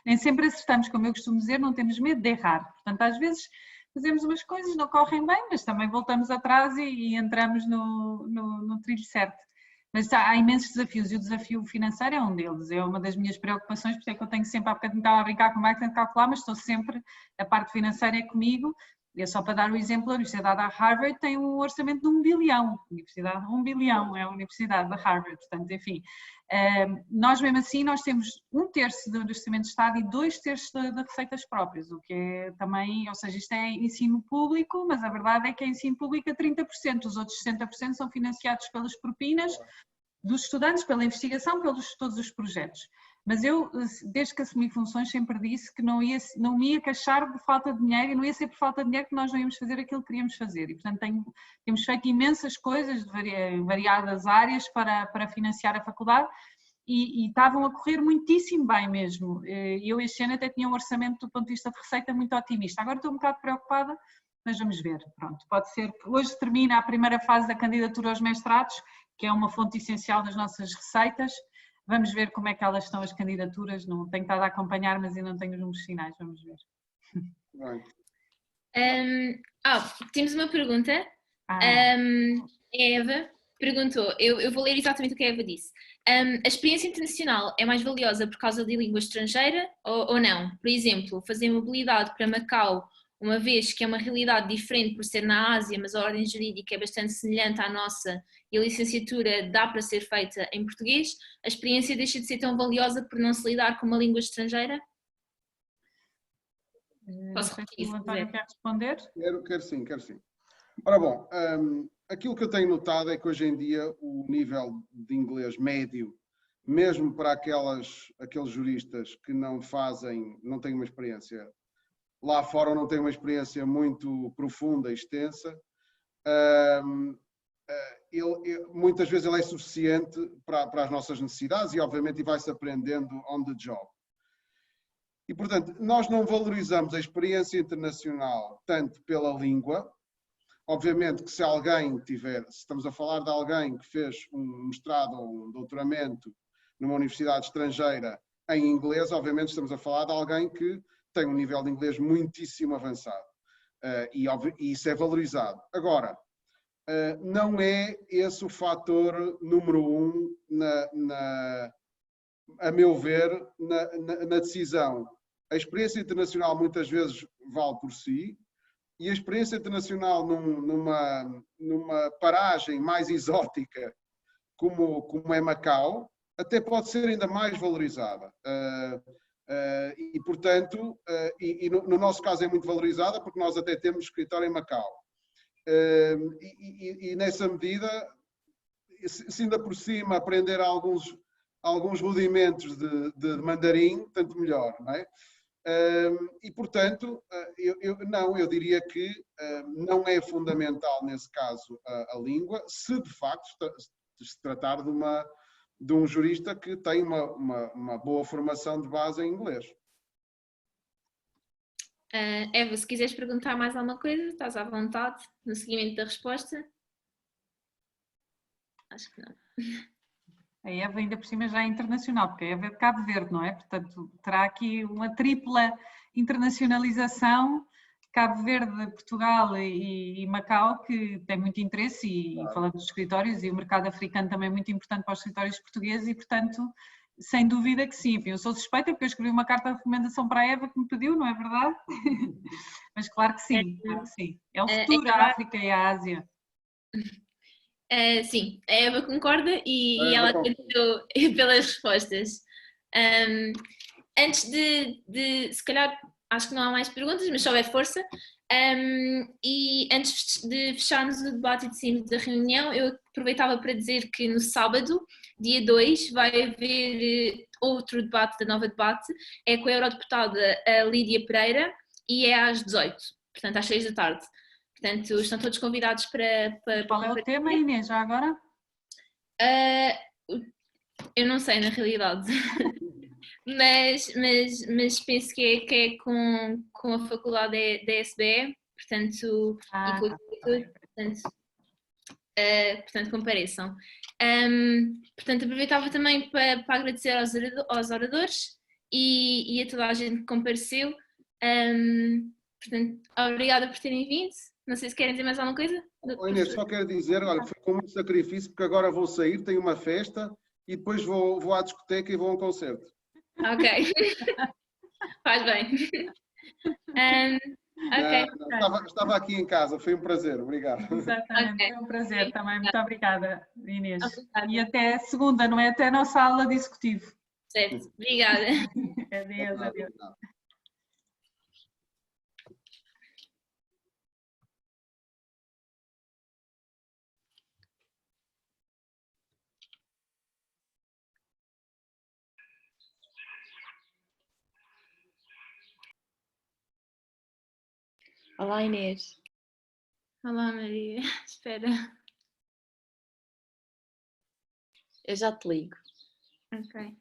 Nem sempre acertamos, como eu costumo dizer, não temos medo de errar. Portanto, às vezes fazemos umas coisas, não correm bem, mas também voltamos atrás e entramos no trilho certo. Mas há imensos desafios e o desafio financeiro é um deles. É uma das minhas preocupações, porque é que eu tenho sempre, há bocadinho estava a brincar com o máquina de calcular, mas estou sempre, a parte financeira é comigo. E é só para dar o exemplo, a Universidade da Harvard tem um orçamento de 1 bilhão. Universidade, 1 bilhão é a Universidade da Harvard. Portanto, enfim, nós mesmo assim, nós temos 1/3 do orçamento de Estado e 2/3 de receitas próprias, o que é também, ou seja, isto é ensino público, mas a verdade é que é ensino público a 30%, os outros 60% são financiados pelas propinas dos estudantes, pela investigação, pelos todos os projetos. Mas eu, desde que assumi funções, sempre disse que não me ia queixar por falta de dinheiro e não ia ser por falta de dinheiro que nós não íamos fazer aquilo que queríamos fazer. E, portanto, temos feito imensas coisas em variadas áreas para financiar a faculdade e estavam a correr muitíssimo bem mesmo. Eu este ano até tinha um orçamento do ponto de vista de receita muito otimista. Agora estou um bocado preocupada, mas vamos ver. Pronto, pode ser que hoje termina a primeira fase da candidatura aos mestrados, que é uma fonte essencial das nossas receitas. Vamos ver como é que elas estão as candidaturas, não tenho estado a acompanhar, mas ainda não tenho os números finais, vamos ver. Temos uma pergunta. A Eva perguntou, eu vou ler exatamente o que a Eva disse. A experiência internacional é mais valiosa por causa de língua estrangeira ou não? Por exemplo, fazer mobilidade para Macau, uma vez que é uma realidade diferente por ser na Ásia, mas a ordem jurídica é bastante semelhante à nossa e a licenciatura dá para ser feita em português, a experiência deixa de ser tão valiosa por não se lidar com uma língua estrangeira? Posso repetir, o António quer responder? Quero sim. Ora bom, aquilo que eu tenho notado é que hoje em dia o nível de inglês médio, mesmo para aqueles juristas que não têm uma experiência lá fora, não têm uma experiência muito profunda e extensa, muitas vezes ele é suficiente para as nossas necessidades e obviamente vai-se aprendendo on the job. E portanto, nós não valorizamos a experiência internacional tanto pela língua. Obviamente que se estamos a falar de alguém que fez um mestrado ou um doutoramento numa universidade estrangeira em inglês, obviamente estamos a falar de alguém que tem um nível de inglês muitíssimo avançado. E isso é valorizado. Agora, não é esse o fator número 1, a meu ver, na decisão. A experiência internacional muitas vezes vale por si, e a experiência internacional numa paragem mais exótica como é Macau, até pode ser ainda mais valorizada. E portanto, no nosso caso é muito valorizada porque nós até temos escritório em Macau. E nessa medida, se ainda por cima aprender alguns rudimentos de mandarim, tanto melhor, não é? E portanto, eu diria que não é fundamental nesse caso a língua, se de facto se tratar de um jurista que tem uma boa formação de base em inglês. Eva, se quiseres perguntar mais alguma coisa, estás à vontade no seguimento da resposta. Acho que não. A Eva ainda por cima já é internacional, porque a Eva é de Cabo Verde, não é? Portanto, terá aqui uma tripla internacionalização, Cabo Verde, Portugal e Macau, que tem muito interesse, e falando dos escritórios, e o mercado africano também é muito importante para os escritórios portugueses, e portanto, sem dúvida que sim. Enfim, eu sou suspeita porque eu escrevi uma carta de recomendação para a Eva que me pediu, não é verdade? Mas claro que sim, claro que sim. É o futuro, a África e a Ásia. Sim, a Eva concorda e ela agradeceu pelas respostas. Antes de, se calhar, acho que não há mais perguntas, mas se houver força, e antes de fecharmos o debate e de sairmos da reunião, eu aproveitava para dizer que no sábado, dia 2, vai haver outro debate da Nova Debate, é com a eurodeputada Lídia Pereira e é às 18, portanto às 6 da tarde. Portanto, estão todos convidados para Qual é o tema, Inês, já agora? Eu não sei, na realidade. mas penso que é com a faculdade da SBE, portanto, portanto compareçam. Portanto, aproveitava também para agradecer aos oradores e a toda a gente que compareceu. Portanto, obrigada por terem vindo. Não sei se querem dizer mais alguma coisa. Inês, só quero dizer, olha, foi com muito sacrifício, porque agora vou sair, tenho uma festa e depois vou à discoteca e vou a um concerto. Ok. Faz bem. Okay. Estava aqui em casa, foi um prazer, obrigado. Exatamente, foi um prazer também. Muito obrigada, Inês. E até segunda, não é? Até a nossa aula de executivo. Certo, obrigada. Adeus, adeus. Olá, Inês. Olá, Maria. Espera. Eu já te ligo. Ok.